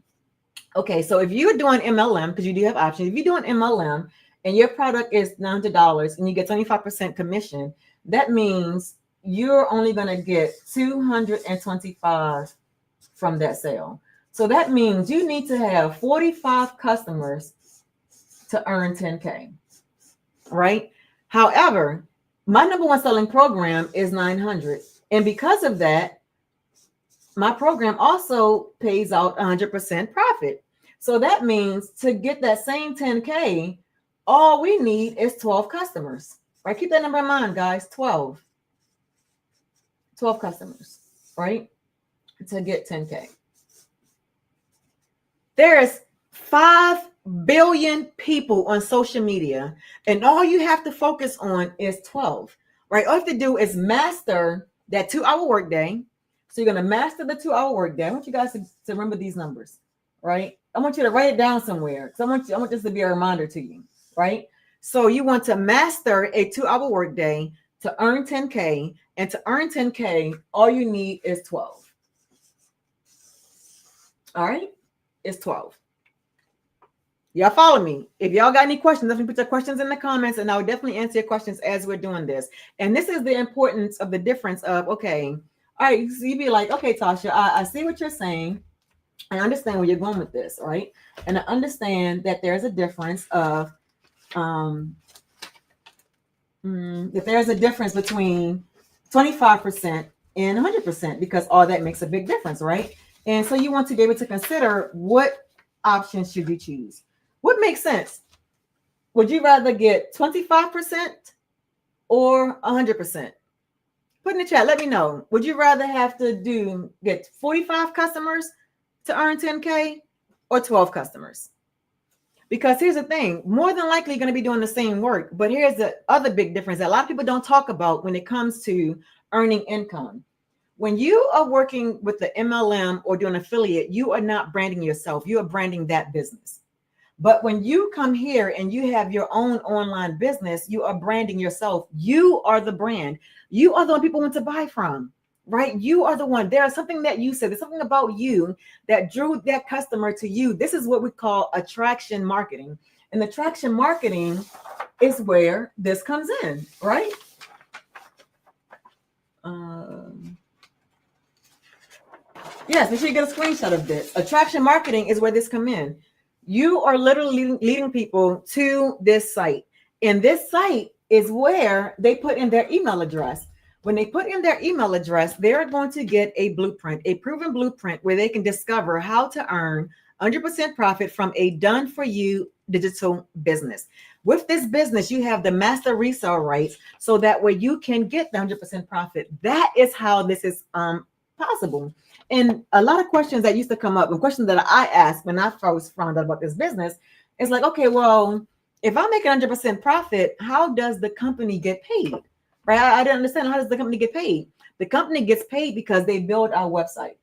Okay, so if you're doing MLM, because you do have options, if you're doing MLM and your product is $900 and you get 25% commission, that means you're only going to get 225 from that sale. So that means you need to have 45 customers to earn 10K, right? However, my number one selling program is 900. And because of that, my program also pays out 100% profit. So that means to get that same 10K, all we need is 12 customers, right? Keep that number in mind, guys, 12 customers, right? To get 10K. There's 5 billion people on social media, and all you have to focus on is 12, right? All you have to do is master that 2-hour workday. So you're going to master the 2-hour workday. I want you guys to remember these numbers, right? I want you to write it down somewhere because I want this to be a reminder to you, right? So you want to master a 2-hour workday to earn 10K, and to earn 10K, all you need is 12. All right? It's 12. Y'all follow me. If y'all got any questions, definitely put your questions in the comments and I'll definitely answer your questions as we're doing this. And this is the importance of the difference of, okay, all right, so you be like, okay, Tasha, I see what you're saying. I understand where you're going with this, right? And I understand that there's a difference of, that there's a difference between 25% and 100% because all that makes a big difference, right? And so you want to be able to consider what options should you choose. What makes sense? Would you rather get 25% or 100%? Put in the chat, let me know. Would you rather have to get 45 customers to earn 10K or 12 customers? Because here's the thing, more than likely you're going to be doing the same work. But here's the other big difference that a lot of people don't talk about when it comes to earning income. When you are working with the MLM or doing affiliate, you are not branding yourself. You are branding that business. But when you come here and you have your own online business, you are branding yourself. You are the brand. You are the one people want to buy from, right? You are the one. There's something that you said. There's something about you that drew that customer to you. This is what we call attraction marketing. And attraction marketing is where this comes in, right? Yes, make sure you get a screenshot of this. Attraction marketing is where this come in. You are literally leading people to this site. And this site is where they put in their email address. When they put in their email address, they're going to get a blueprint, a proven blueprint where they can discover how to earn 100% profit from a done for you digital business. With this business, you have the master resale rights so that way you can get the 100% profit. That is how this is possible. And a lot of questions that used to come up, and questions that I asked when I first found out about this business, is like, okay, well, if I make 100% profit, how does the company get paid? Right? I didn't understand, how does the company get paid? The company gets paid because they build our website.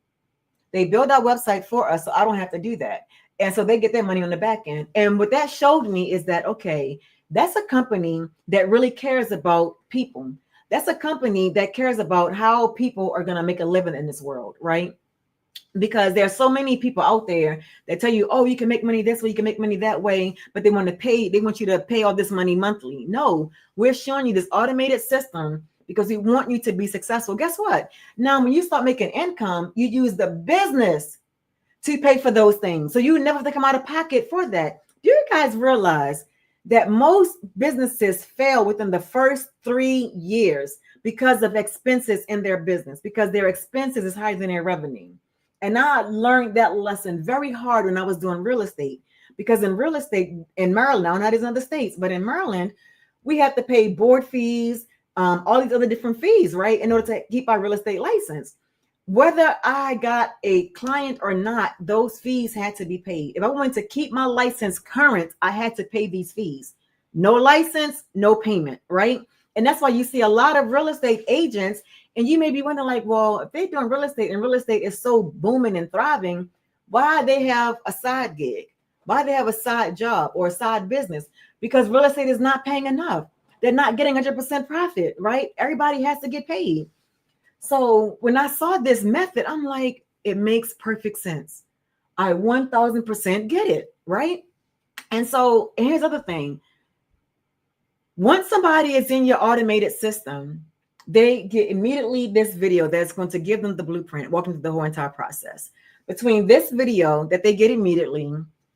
They build our website for us, so I don't have to do that. And so they get their money on the back end. And what that showed me is that, okay, that's a company that really cares about people. That's a company that cares about how people are going to make a living in this world, right? Because there are so many people out there that tell you, oh, you can make money this way, you can make money that way, but they want you to pay all this money monthly. No, we're showing you this automated system because we want you to be successful. Guess what? Now, when you start making income, you use the business to pay for those things. So you never have to come out of pocket for that. Do you guys realize that most businesses fail within the first 3 years because of expenses in their business, because their expenses is higher than their revenue? And I learned that lesson very hard when I was doing real estate, because in real estate in Maryland, now not in other states, but in Maryland, we have to pay board fees, all these other different fees, right, in order to keep our real estate license. Whether I got a client or not, those fees had to be paid. If I wanted to keep my license current, I had to pay these fees. No license, no payment, right? And that's why you see a lot of real estate agents, and you may be wondering, like, well, if they're doing real estate and real estate is so booming and thriving, why they have a side gig? Why they have a side job or a side business? Because real estate is not paying enough. They're not getting 100% profit, right? Everybody has to get paid. So when I saw this method, I'm like, it makes perfect sense. I 1000% get it, right? And so here's the other thing. Once somebody is in your automated system, they get immediately this video that's going to give them the blueprint, walking through the whole entire process. Between this video that they get immediately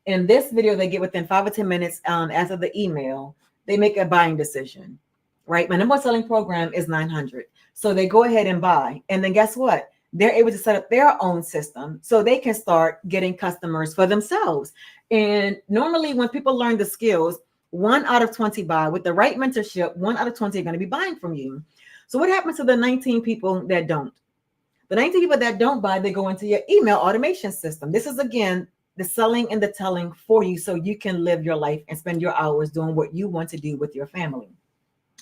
and this video they get within 5 or 10 minutes after the email, they make a buying decision, right? My number one selling program is 900. So they go ahead and buy. And then guess what? They're able to set up their own system so they can start getting customers for themselves. And normally when people learn the skills, 1 out of 20 buy. With the right mentorship, 1 out of 20 are going to be buying from you. So what happens to the 19 people that don't? The 19 people that don't buy, they go into your email automation system. This is, again, the selling and the telling for you so you can live your life and spend your hours doing what you want to do with your family.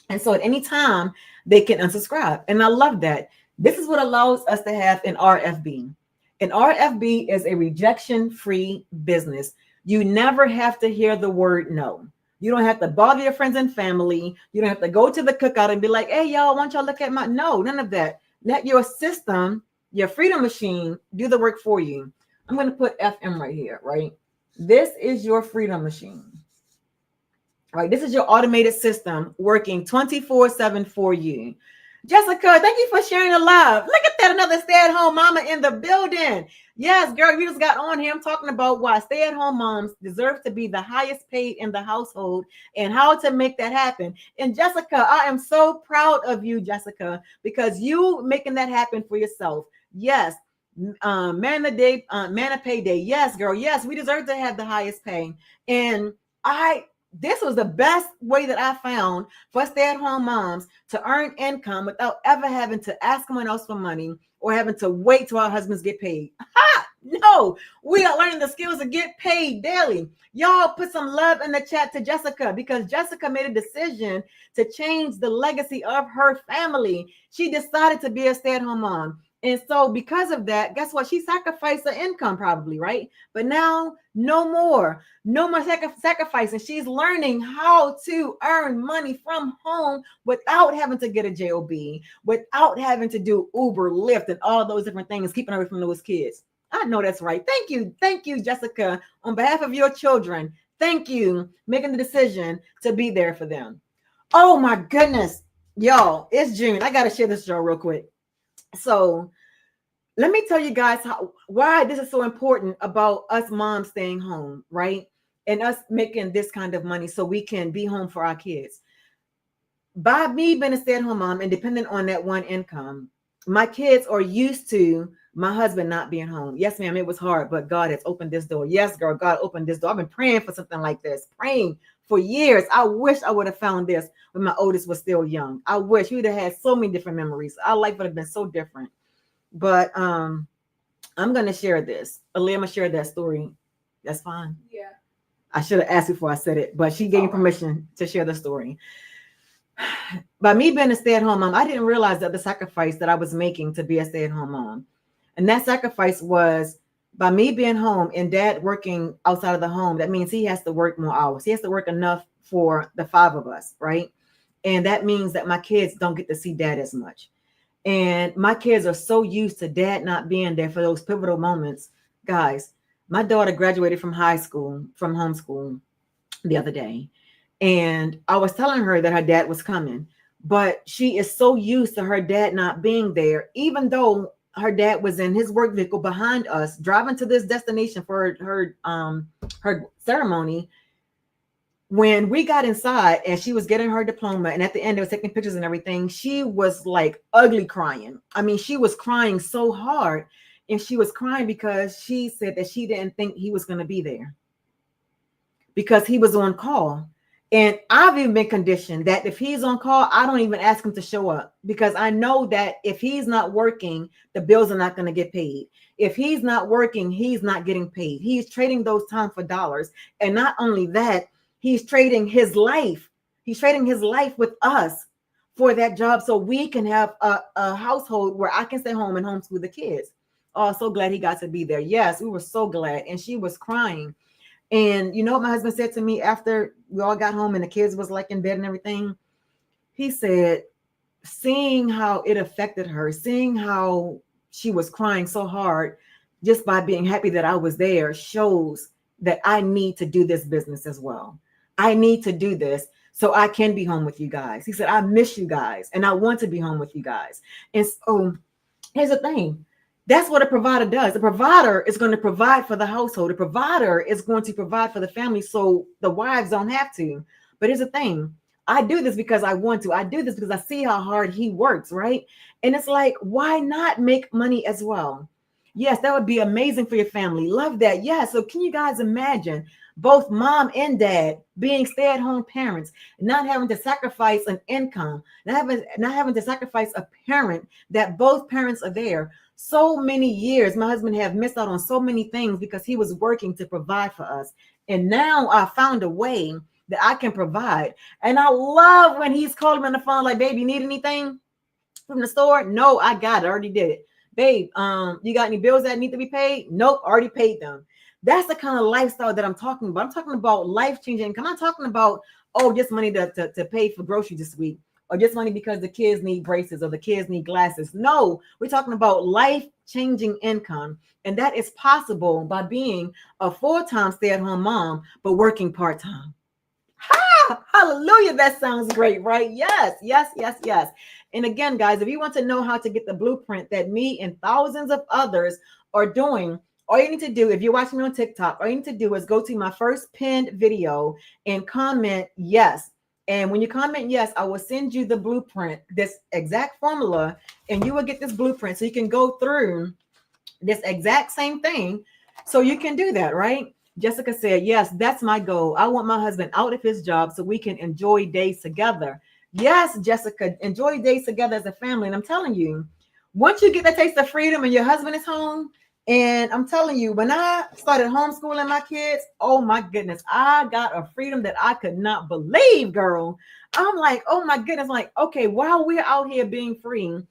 And so at any time, they can unsubscribe. And I love that. This is what allows us to have an RFB. An RFB is a rejection-free business. You never have to hear the word no. You don't have to bother your friends and family. You don't have to go to the cookout and be like, hey, y'all, why don't y'all look at my... No, none of that. Let your system, your freedom machine, do the work for you. I'm going to put FM right here, right? This is your freedom machine. Right, this is your automated system working 24/7 for you. Jessica, thank you for sharing the love. Look at that, another stay-at-home mama in the building. Yes, girl, you just got on here. I'm talking about why stay-at-home moms deserve to be the highest paid in the household and how to make that happen. And Jessica, I am so proud of you, Jessica, because you making that happen for yourself. Yes, man of payday. Yes, girl. Yes, we deserve to have the highest pay. And this was the best way that I found for stay-at-home moms to earn income without ever having to ask someone else for money or having to wait till our husbands get paid. Ha! No, we are learning the skills to get paid daily. Y'all put some love in the chat to Jessica, because Jessica made a decision to change the legacy of her family. She decided to be a stay-at-home mom. And so because of that, guess what? She sacrificed her income probably, right? But now no more sacrificing. She's learning how to earn money from home without having to get a job, without having to do Uber, Lyft, and all those different things, keeping away from those kids. I know that's right. Thank you. Thank you, Jessica. On behalf of your children, thank you making the decision to be there for them. Oh my goodness. Y'all, it's June. I got to share this, y'all, real quick. So let me tell you guys why this is so important about us moms staying home, right? And us making this kind of money so we can be home for our kids. by me being a stay-at-home mom and dependent on that one income, my kids are used to my husband not being home. Yes, ma'am, it was hard, but God has opened this door. Yes, girl, God opened this door. I've been praying for something like this, praying for years. I wish I would have found this when my oldest was still young. I wish we'd have had so many different memories. Our life would have been so different. But I'm gonna share this. Alima shared that story. That's fine. Yeah. I should have asked before I said it, but she gave me All right. permission to share the story. By me being a stay-at-home mom, I didn't realize that the sacrifice that I was making to be a stay-at-home mom. And that sacrifice was by me being home and dad working outside of the home. That means he has to work more hours. He has to work enough for the five of us, right? And that means that my kids don't get to see dad as much. And my kids are so used to dad not being there for those pivotal moments. Guys, my daughter graduated from high school, from homeschool the other day. And I was telling her that her dad was coming, but she is so used to her dad not being there, even though her dad was in his work vehicle behind us, driving to this destination for her ceremony. When we got inside and she was getting her diploma, and at the end they were taking pictures and everything, she was like ugly crying. I mean, she was crying so hard, and she was crying because she said that she didn't think he was going to be there because he was on call. And I've even been conditioned that if he's on call, I don't even ask him to show up because I know that if he's not working, the bills are not going to get paid. If he's not working, he's not getting paid. He's trading those time for dollars. And not only that, he's trading his life. He's trading his life with us for that job so we can have a household where I can stay home and homeschool the kids. Oh, so glad he got to be there. Yes, we were so glad. And she was crying. And you know what my husband said to me after we all got home and the kids was like in bed and everything? He said, seeing how it affected her, seeing how she was crying so hard just by being happy that I was there shows that I need to do this business as well. I need to do this so I can be home with you guys. He said, I miss you guys and I want to be home with you guys. And so here's the thing. That's what a provider does. The provider is going to provide for the household. The provider is going to provide for the family so the wives don't have to. But here's the thing. I do this because I want to. I do this because I see how hard he works, right? And it's like, why not make money as well? Yes, that would be amazing for your family. Love that. Yeah. So can you guys imagine both mom and dad being stay-at-home parents, not having to sacrifice an income, not having to sacrifice a parent, that both parents are there? So many years, my husband have missed out on so many things because he was working to provide for us. And now I found a way that I can provide. And I love when he's calling me on the phone like, babe, you need anything from the store? No, I got it. I already did it. Babe, you got any bills that need to be paid? Nope, already paid them. That's the kind of lifestyle that I'm talking about. I'm talking about life-changing income. I'm not talking about, oh, just money to pay for groceries this week, or just money because the kids need braces or the kids need glasses. No, we're talking about life-changing income. And that is possible by being a full-time stay-at-home mom, but working part-time. Hallelujah. That sounds great, right? Yes, yes, yes, yes. And again, guys, if you want to know how to get the blueprint that me and thousands of others are doing, all you need to do, if you're watching me on TikTok, all you need to do is go to my first pinned video and comment yes. And when you comment yes, I will send you the blueprint, this exact formula, and you will get this blueprint so you can go through this exact same thing. So you can do that, right? Jessica said, yes, that's my goal. I want my husband out of his job so we can enjoy days together. Yes, Jessica, enjoy days together as a family. And I'm telling you, once you get the taste of freedom and your husband is home, and I'm telling you, when I started homeschooling my kids, oh my goodness, I got a freedom that I could not believe, girl. I'm like, oh my goodness, like, okay, while we're out here being free,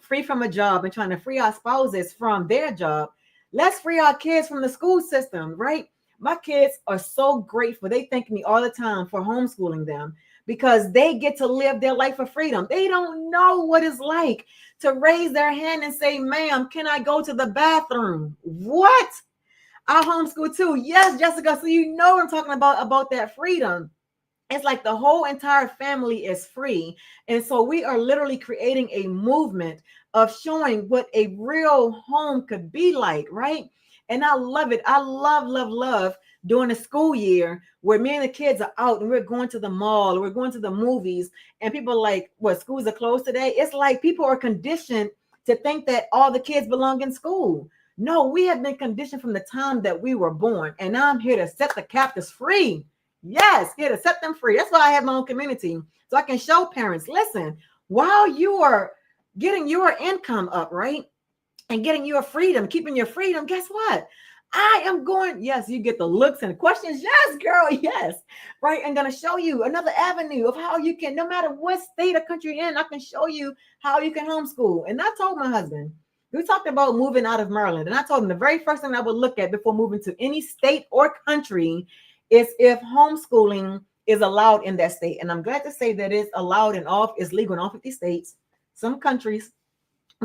free from a job and trying to free our spouses from their job, let's free our kids from the school system, right? My kids are so grateful. They thank me all the time for homeschooling them because they get to live their life of freedom. They don't know what it's like to raise their hand and say, ma'am, can I go to the bathroom? What? I homeschool too. Yes, Jessica. So you know what I'm talking about that freedom. It's like the whole entire family is free. And so we are literally creating a movement of showing what a real home could be like, right? And I love it. I love, love, love during the school year where me and the kids are out and we're going to the mall or we're going to the movies and people are like, what, schools are closed today? It's like people are conditioned to think that all the kids belong in school. No, we have been conditioned from the time that we were born. And I'm here to set the captives free. Yes, here to set them free. That's why I have my own community. So I can show parents, listen, while you are getting your income up, right? And getting your freedom, keeping your freedom, guess what? I am going, yes, you get the looks and the questions. Yes, girl, yes. Right. I'm going to show you another avenue of how you can, no matter what state or country you're in, I can show you how you can homeschool. And I told my husband, we talked about moving out of Maryland. And I told him the very first thing I would look at before moving to any state or country is if homeschooling is allowed in that state. And I'm glad to say that it's allowed in all, it's legal in all 50 states, some countries.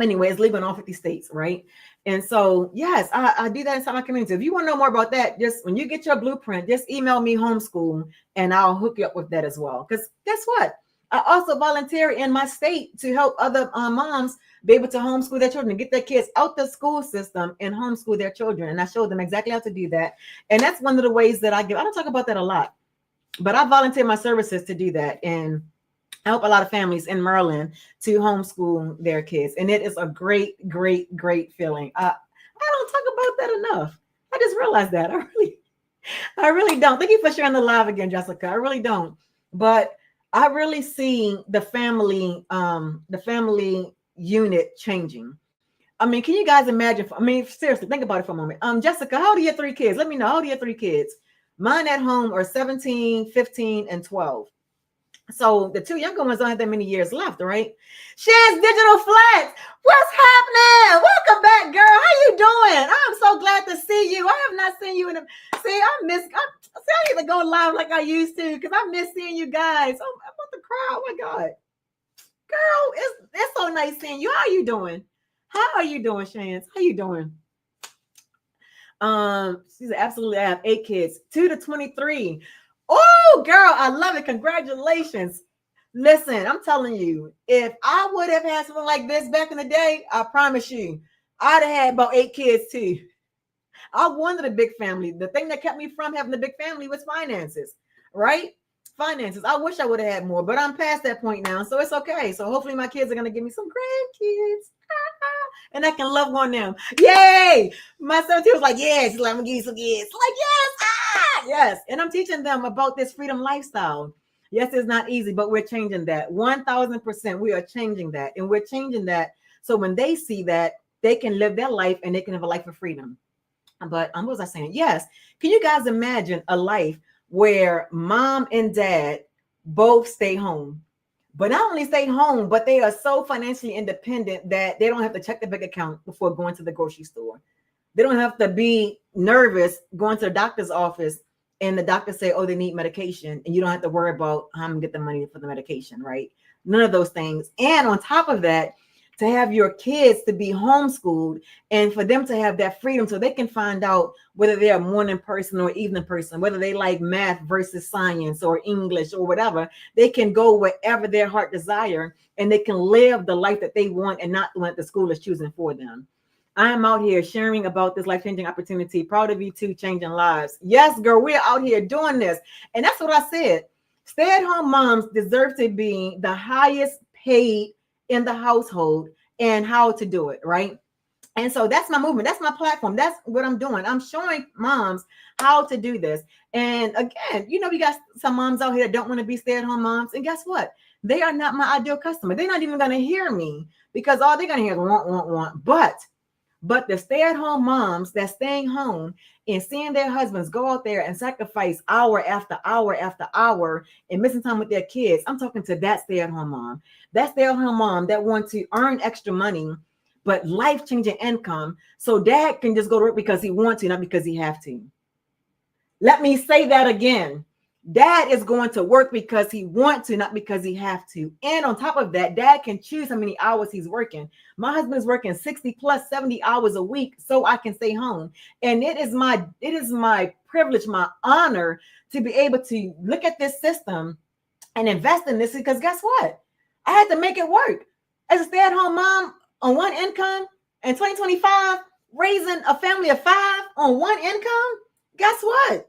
Anyway, it's legal in all 50 states, right? And so, yes, I do that inside my community. If you want to know more about that, just when you get your blueprint, just email me homeschool and I'll hook you up with that as well. Because guess what? I also volunteer in my state to help other moms be able to homeschool their children, get their kids out the school system and homeschool their children. And I showed them exactly how to do that. And that's one of the ways that I give. I don't talk about that a lot, but I volunteer my services to do that. And I help a lot of families in Maryland to homeschool their kids. And it is a great, great, great feeling. I don't talk about that enough. I just realized that. I really don't. Thank you for sharing the live again, Jessica. I really don't. But I really see the family unit changing. I mean, can you guys imagine? I mean, seriously, think about it for a moment. Jessica, how old are your three kids? Let me know. How old are your three kids? Mine at home are 17, 15, and 12. So the two younger ones don't have that many years left, right? Shaz Digital Flex, what's happening? Welcome back, girl. How you doing? I'm so glad to see you. I have not seen you in a. I need to go live like I used to because I miss seeing you guys. I'm about to cry. Oh my god, girl, it's so nice seeing you. How are you doing? How are you doing, Shans? How you doing? She's absolutely. I have 8 kids, 2 to 23. Oh, girl, I love it. Congratulations. Listen, I'm telling you, if I would have had something like this back in the day, I promise you, I'd have had about 8 kids too. I wanted a big family. The thing that kept me from having a big family was finances, right? Finances. I wish I would have had more, but I'm past that point now, so it's okay. So hopefully my kids are going to give me some grandkids. And I can love on them. Yay! My 17 was like, yes, I'm gonna give you some kids. Like, yes, yes. And I'm teaching them about this freedom lifestyle. Yes, it's not easy, but we're changing that. 1000%. We are changing that. And we're changing that. So when they see that, they can live their life and they can have a life of freedom. But what was I saying? Yes. Can you guys imagine a life where mom and dad both stay home? But not only stay home, but they are so financially independent that they don't have to check the bank account before going to the grocery store. They don't have to be nervous going to the doctor's office and the doctor say, oh, they need medication. And you don't have to worry about how I'm going to get the money for the medication, right? None of those things. And on top of that, to have your kids to be homeschooled and for them to have that freedom so they can find out whether they're a morning person or evening person, whether they like math versus science or English or whatever, they can go wherever their heart desire and they can live the life that they want and not the one the school is choosing for them. I am out here sharing about this life-changing opportunity. Proud of you too, changing lives. Yes, girl, we're out here doing this. And that's what I said. Stay-at-home moms deserve to be the highest paid in the household and how to do it, right? And so that's my movement. That's my platform. That's what I'm doing. I'm showing moms how to do this. And again, we got some moms out here that don't want to be stay-at-home moms. And guess what? They are not my ideal customer. They're not even going to hear me because all they're going to hear is want. But the stay-at-home moms that's staying home and seeing their husbands go out there and sacrifice hour after hour after hour and missing time with their kids, I'm talking to that stay-at-home mom. That stay-at-home mom that wants to earn extra money, but life-changing income, so dad can just go to work because he wants to, not because he have to. Let me say that again. Dad is going to work because he wants to, not because he have to. And on top of that, dad can choose how many hours he's working. My husband is working 60 plus 70 hours a week so I can stay home. And it is my privilege, my honor to be able to look at this system and invest in this because guess what? I had to make it work. As a stay-at-home mom on one income in 2025, raising a family of 5 on one income, guess what?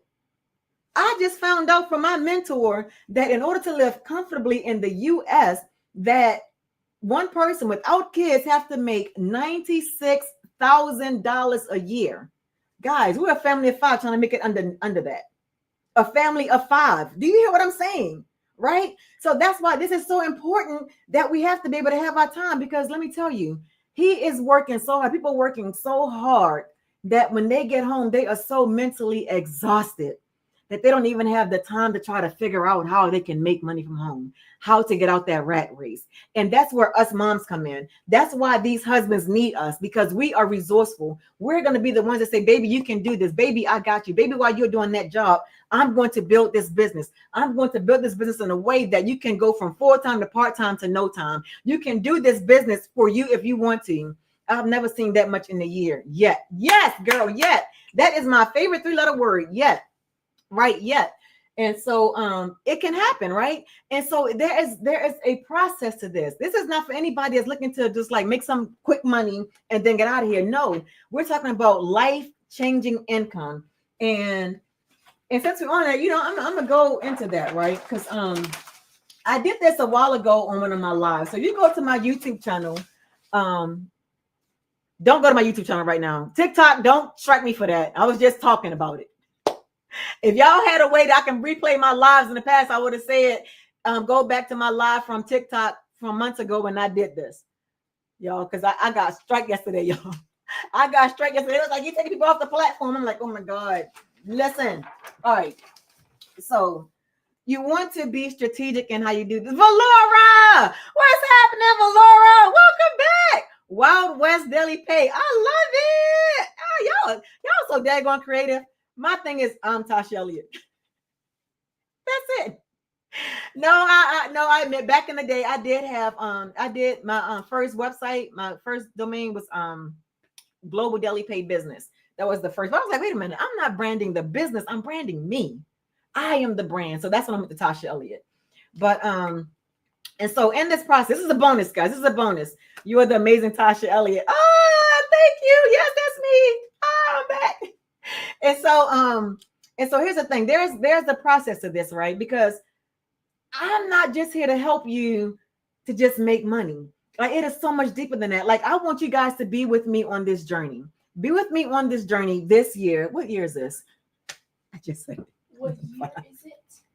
I just found out from my mentor that in order to live comfortably in the US, that one person without kids have to make $96,000 a year. Guys, we're a family of five trying to make it under that. A family of five. Do you hear what I'm saying? Right? So that's why this is so important that we have to be able to have our time, because let me tell you, he is working so hard. People working so hard that when they get home, they are so mentally exhausted that they don't even have the time to try to figure out how they can make money from home, how to get out that rat race. And that's where us moms come in. That's why these husbands need us, because we are resourceful. We're going to be the ones that say, baby, you can do this. Baby, I got you. Baby, while you're doing that job, I'm going to build this business. I'm going to build this business in a way that you can go from full-time to part-time to no time. You can do this business for you if you want to. I've never seen that much in a year yet. Yes, girl, yet. That is my favorite three-letter word, yet. Right, yet. And so it can happen, right? And so there is a process to this. This is not for anybody that's looking to just like make some quick money and then get out of here. No, we're talking about life-changing income. And since we're on that, I'm gonna go into that, right? Because I did this a while ago on one of my lives. So you go to my YouTube channel. Don't go to my YouTube channel right now. TikTok, don't strike me for that. I was just talking about it. If y'all had a way that I can replay my lives in the past, I would have said, go back to my live from TikTok from months ago when I did this, y'all, because I got strike yesterday, y'all. I got strike yesterday. It was like, you taking people off the platform. I'm like, oh my God. Listen. All right. So you want to be strategic in how you do this. Valora, what's happening, Valora? Welcome back. Wild West Daily Pay. I love it. Oh, y'all so daggone creative. My thing is, I'm Tasha Elliott. That's it. No, I admit, back in the day, I did my first website. My first domain was Global Daily Pay Business. That was the first. But I was like, wait a minute, I'm not branding the business. I'm branding me. I am the brand. So that's when I'm with the Tasha Elliott. But and so in this process, this is a bonus, guys. This is a bonus. You are the amazing Tasha Elliott. Oh, thank you. Yes, that's me. Oh, I'm back. And so here's the thing. There's the process of this, right? Because I'm not just here to help you to just make money. Like, it is so much deeper than that. Like, I want you guys to be with me on this journey. Be with me on this journey this year. What year is this? I just said. What year is it?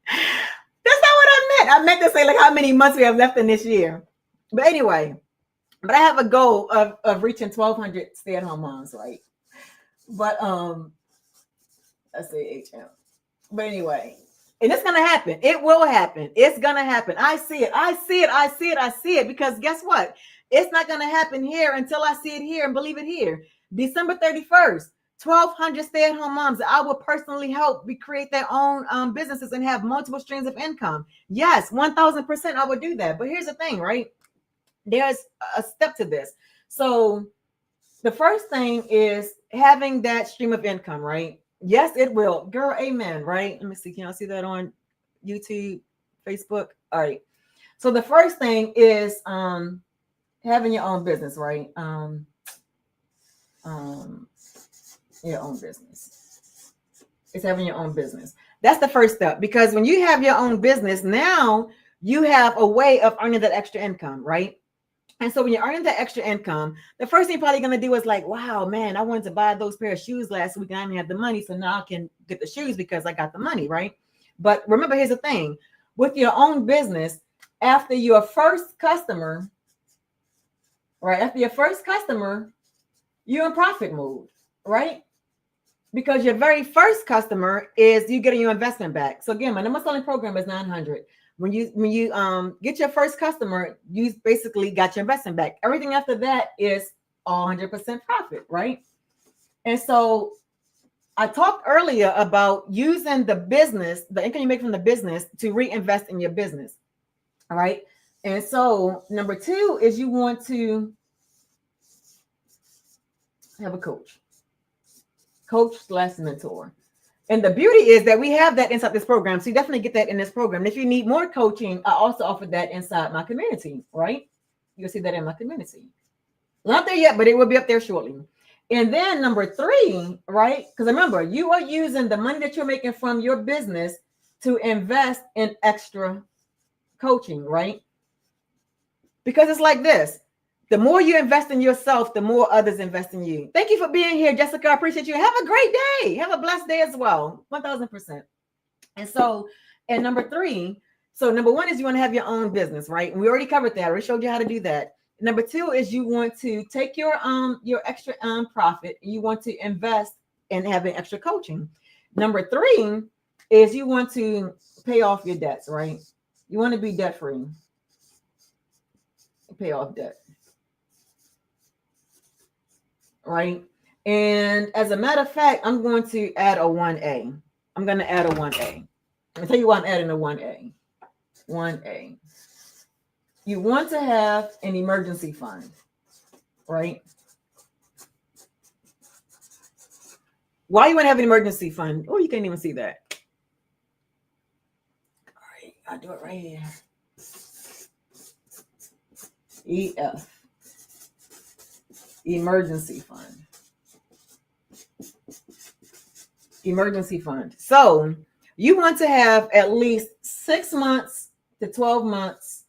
That's not what I meant. I meant to say like how many months we have left in this year. But anyway, I have a goal of reaching 1,200 stay-at-home moms, right? But let's say HM. But anyway, and it's gonna happen. It will happen. It's gonna happen. I see it. Because guess what? It's not gonna happen here until I see it here and believe it here. December 31st, 1,200 stay-at-home moms. I will personally help create their own businesses and have multiple streams of income. Yes, 1,000% I would do that. But here's the thing, right? There's a step to this. So the first thing is having that stream of income, right? Yes, it will. Girl, amen, right? Let me see. Can y'all see that on YouTube, Facebook? All right. So the first thing is having your own business, right? Your own business. It's having your own business. That's the first step, because when you have your own business, now you have a way of earning that extra income, right? And so when you're earning that extra income, the first thing you're probably going to do is like, wow, man, I wanted to buy those pair of shoes last week and I didn't have the money. So now I can get the shoes because I got the money, right? But remember, here's the thing. With your own business, after your first customer, right? After your first customer, you're in profit mode, right? Because your very first customer is you getting your investment back. So again, my number selling program is 900. When you get your first customer, you basically got your investment back. Everything after that is all 100% profit, right? And so I talked earlier about using the business, the income you make from the business, to reinvest in your business. All right. And so number two is you want to have a coach / mentor. And the beauty is that we have that inside this program. So you definitely get that in this program. And if you need more coaching, I also offer that inside my community, right? You'll see that in my community. Not there yet, but it will be up there shortly. And then number three, right? Because remember, you are using the money that you're making from your business to invest in extra coaching, right? Because it's like this. The more you invest in yourself, the more others invest in you. Thank you for being here, Jessica. I appreciate you. Have a great day. Have a blessed day as well. 1000%. And so, and number three, so number one is you want to have your own business, right? And we already covered that. I already showed you how to do that. Number two is you want to take your extra profit and you want to invest in having extra coaching. Number three is you want to pay off your debts, right? You want to be debt free. Pay off debt. Right? And as a matter of fact, I'm going to add a 1A. I'm going to add a 1A. I'll tell you why I'm adding a 1A. 1A. You want to have an emergency fund, right? Why you want to have an emergency fund? Oh, you can't even see that. All right, I'll do it right here. EF. Emergency fund. Emergency fund. So you want to have at least 6 months to 12 months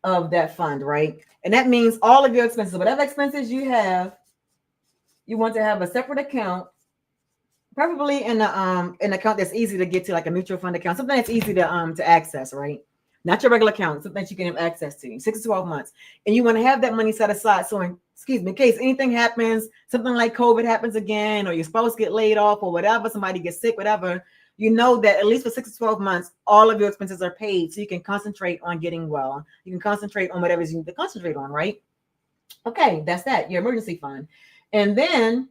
of that fund, right? And that means all of your expenses, whatever expenses you have, you want to have a separate account, preferably in an account that's easy to get to, like a mutual fund account, something that's easy to access, right? Not your regular account, something that you can have access to, 6 to 12 months. And you want to have that money set aside. So in case anything happens, something like COVID happens again, or your spouse get laid off or whatever, somebody gets sick, whatever, you know that at least for 6 to 12 months, all of your expenses are paid. So you can concentrate on getting well. You can concentrate on whatever you need to concentrate on, right? Okay, that's that, your emergency fund. And then,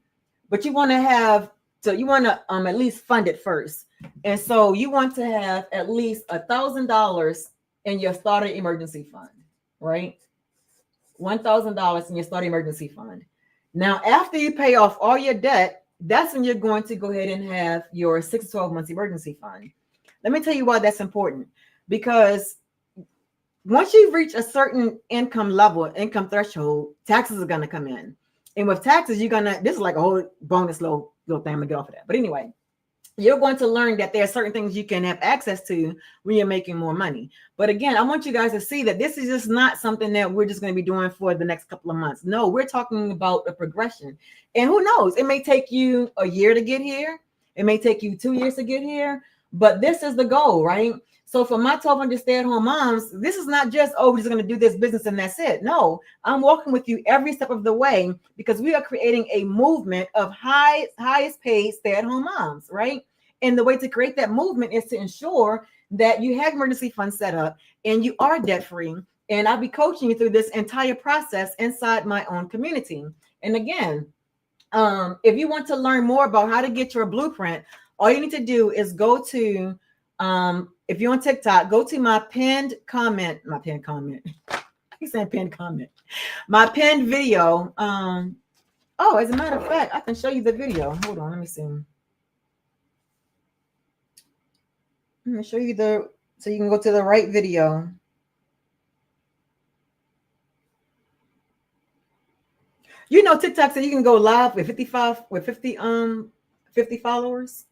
but you want to have, so you want to at least fund it first. And so you want to have at least $1,000 in your starter emergency fund, right? $1,000 in your starter emergency fund. Now, after you pay off all your debt, that's when you're going to go ahead and have your 6 to 12 months emergency fund. Let me tell you why that's important. Because once you reach a certain income level, income threshold, taxes are going to come in. And with taxes, this is like a whole bonus little thing, I'm gonna get off of that. But anyway, you're going to learn that there are certain things you can have access to when you're making more money. But again, I want you guys to see that this is just not something that we're just going to be doing for the next couple of months. No, we're talking about a progression. And who knows, it may take you a year to get here. It may take you 2 years to get here, but this is the goal, right? So for my 1,200 stay-at-home moms, this is not just, oh, we're just going to do this business and that's it. No, I'm walking with you every step of the way because we are creating a movement of highest paid stay-at-home moms, right? And the way to create that movement is to ensure that you have emergency funds set up and you are debt-free. And I'll be coaching you through this entire process inside my own community. And again, if you want to learn more about how to get your blueprint, all you need to do is go to, if you're on TikTok, go to my pinned comment. He's saying pinned comment. My pinned video. Oh, as a matter of fact, I can show you the video. Hold on, let me see. Let me show you so you can go to the right video. You know, TikTok said you can go live with 50 followers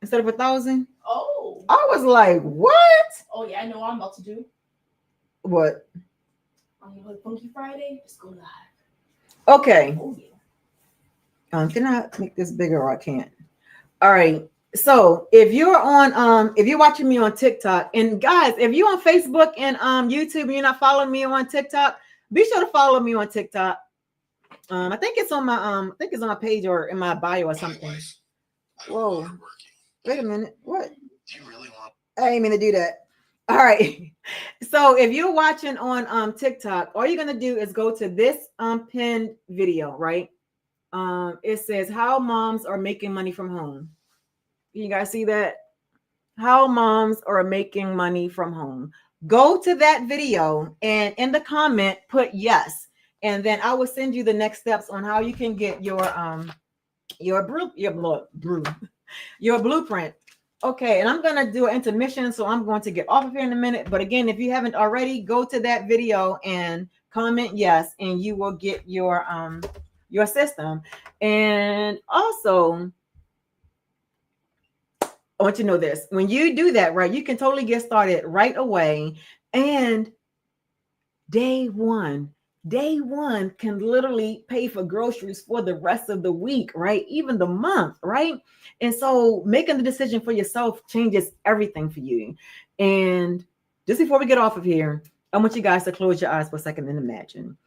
instead of 1,000. Oh. I was like, what? Oh yeah, I know what I'm about to do. What? On your Funky Friday, just go live. Okay. Oh yeah. Can I make this bigger or I can't? All right. So if you're watching me on TikTok, and guys, if you're on Facebook and YouTube and you're not following me on TikTok, be sure to follow me on TikTok. I think it's on my page or in my bio or something. Whoa. Wait a minute. What? Do you really want? I didn't mean to do that. All right. So if you're watching on TikTok, all you're gonna do is go to this pinned video, right? It says how moms are making money from home. You guys see that? How moms are making money from home. Go to that video and in the comment put yes, and then I will send you the next steps on how you can get your blueprint. Okay, and I'm gonna do an intermission, so I'm going to get off of here in a minute. But again, if you haven't already, go to that video and comment yes, and you will get your your system. And also, I want you to know this. When you do that, right, you can totally get started right away. And day one, day one can literally pay for groceries for the rest of the week, right? Even the month, right? And so making the decision for yourself changes everything for you. And just before we get off of here, I want you guys to close your eyes for a second and imagine.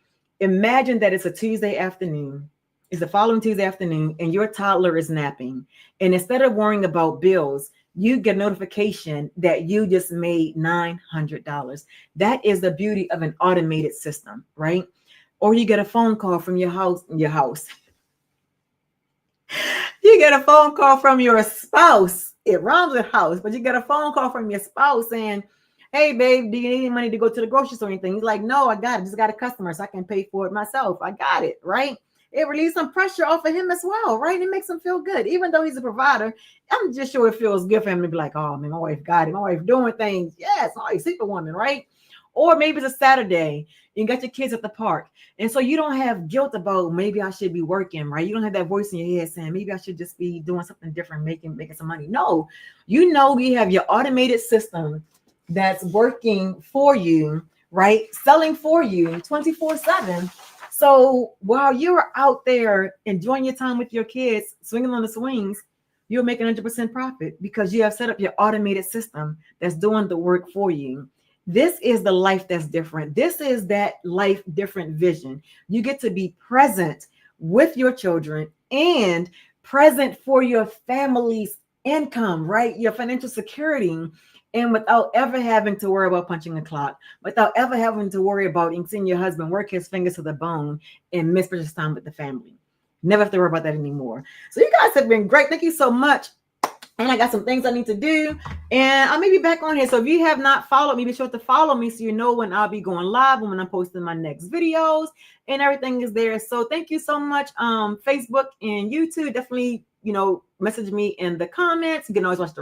Imagine that it's a Tuesday afternoon. It's the following Tuesday afternoon, and your toddler is napping. And instead of worrying about bills, you get a notification that you just made $900. That is the beauty of an automated system, right? Or you get a phone call from your house. You get a phone call from your spouse. It rhymes with house, but you get a phone call from your spouse saying, "Hey, babe, do you need any money to go to the grocery store or anything?" He's like, "No, I got it. Just got a customer, so I can pay for it myself. I got it," right? It relieves some pressure off of him as well, right? It makes him feel good. Even though he's a provider, I'm just sure it feels good for him to be like, "Oh, man, my wife got it. My wife doing things. Yes, my wife superwoman," right? Or maybe it's a Saturday. You got your kids at the park. And so you don't have guilt about maybe I should be working, right? You don't have that voice in your head saying maybe I should just be doing something different, making some money. No, you know you have your automated system that's working for you, right? Selling for you 24/7. So while you're out there enjoying your time with your kids, swinging on the swings, you're making 100% profit because you have set up your automated system that's doing the work for you. This is the life that's different. This is that life different vision. You get to be present with your children and present for your family's income, right? Your financial security. And without ever having to worry about punching the clock, without ever having to worry about seeing your husband work his fingers to the bone and miss precious time with the family. Never have to worry about that anymore. So you guys have been great. Thank you so much. And I got some things I need to do. And I may be back on here. So if you have not followed me, be sure to follow me so you know when I'll be going live and when I'm posting my next videos and everything is there. So thank you so much. Facebook and YouTube, definitely, message me in the comments. You can always watch the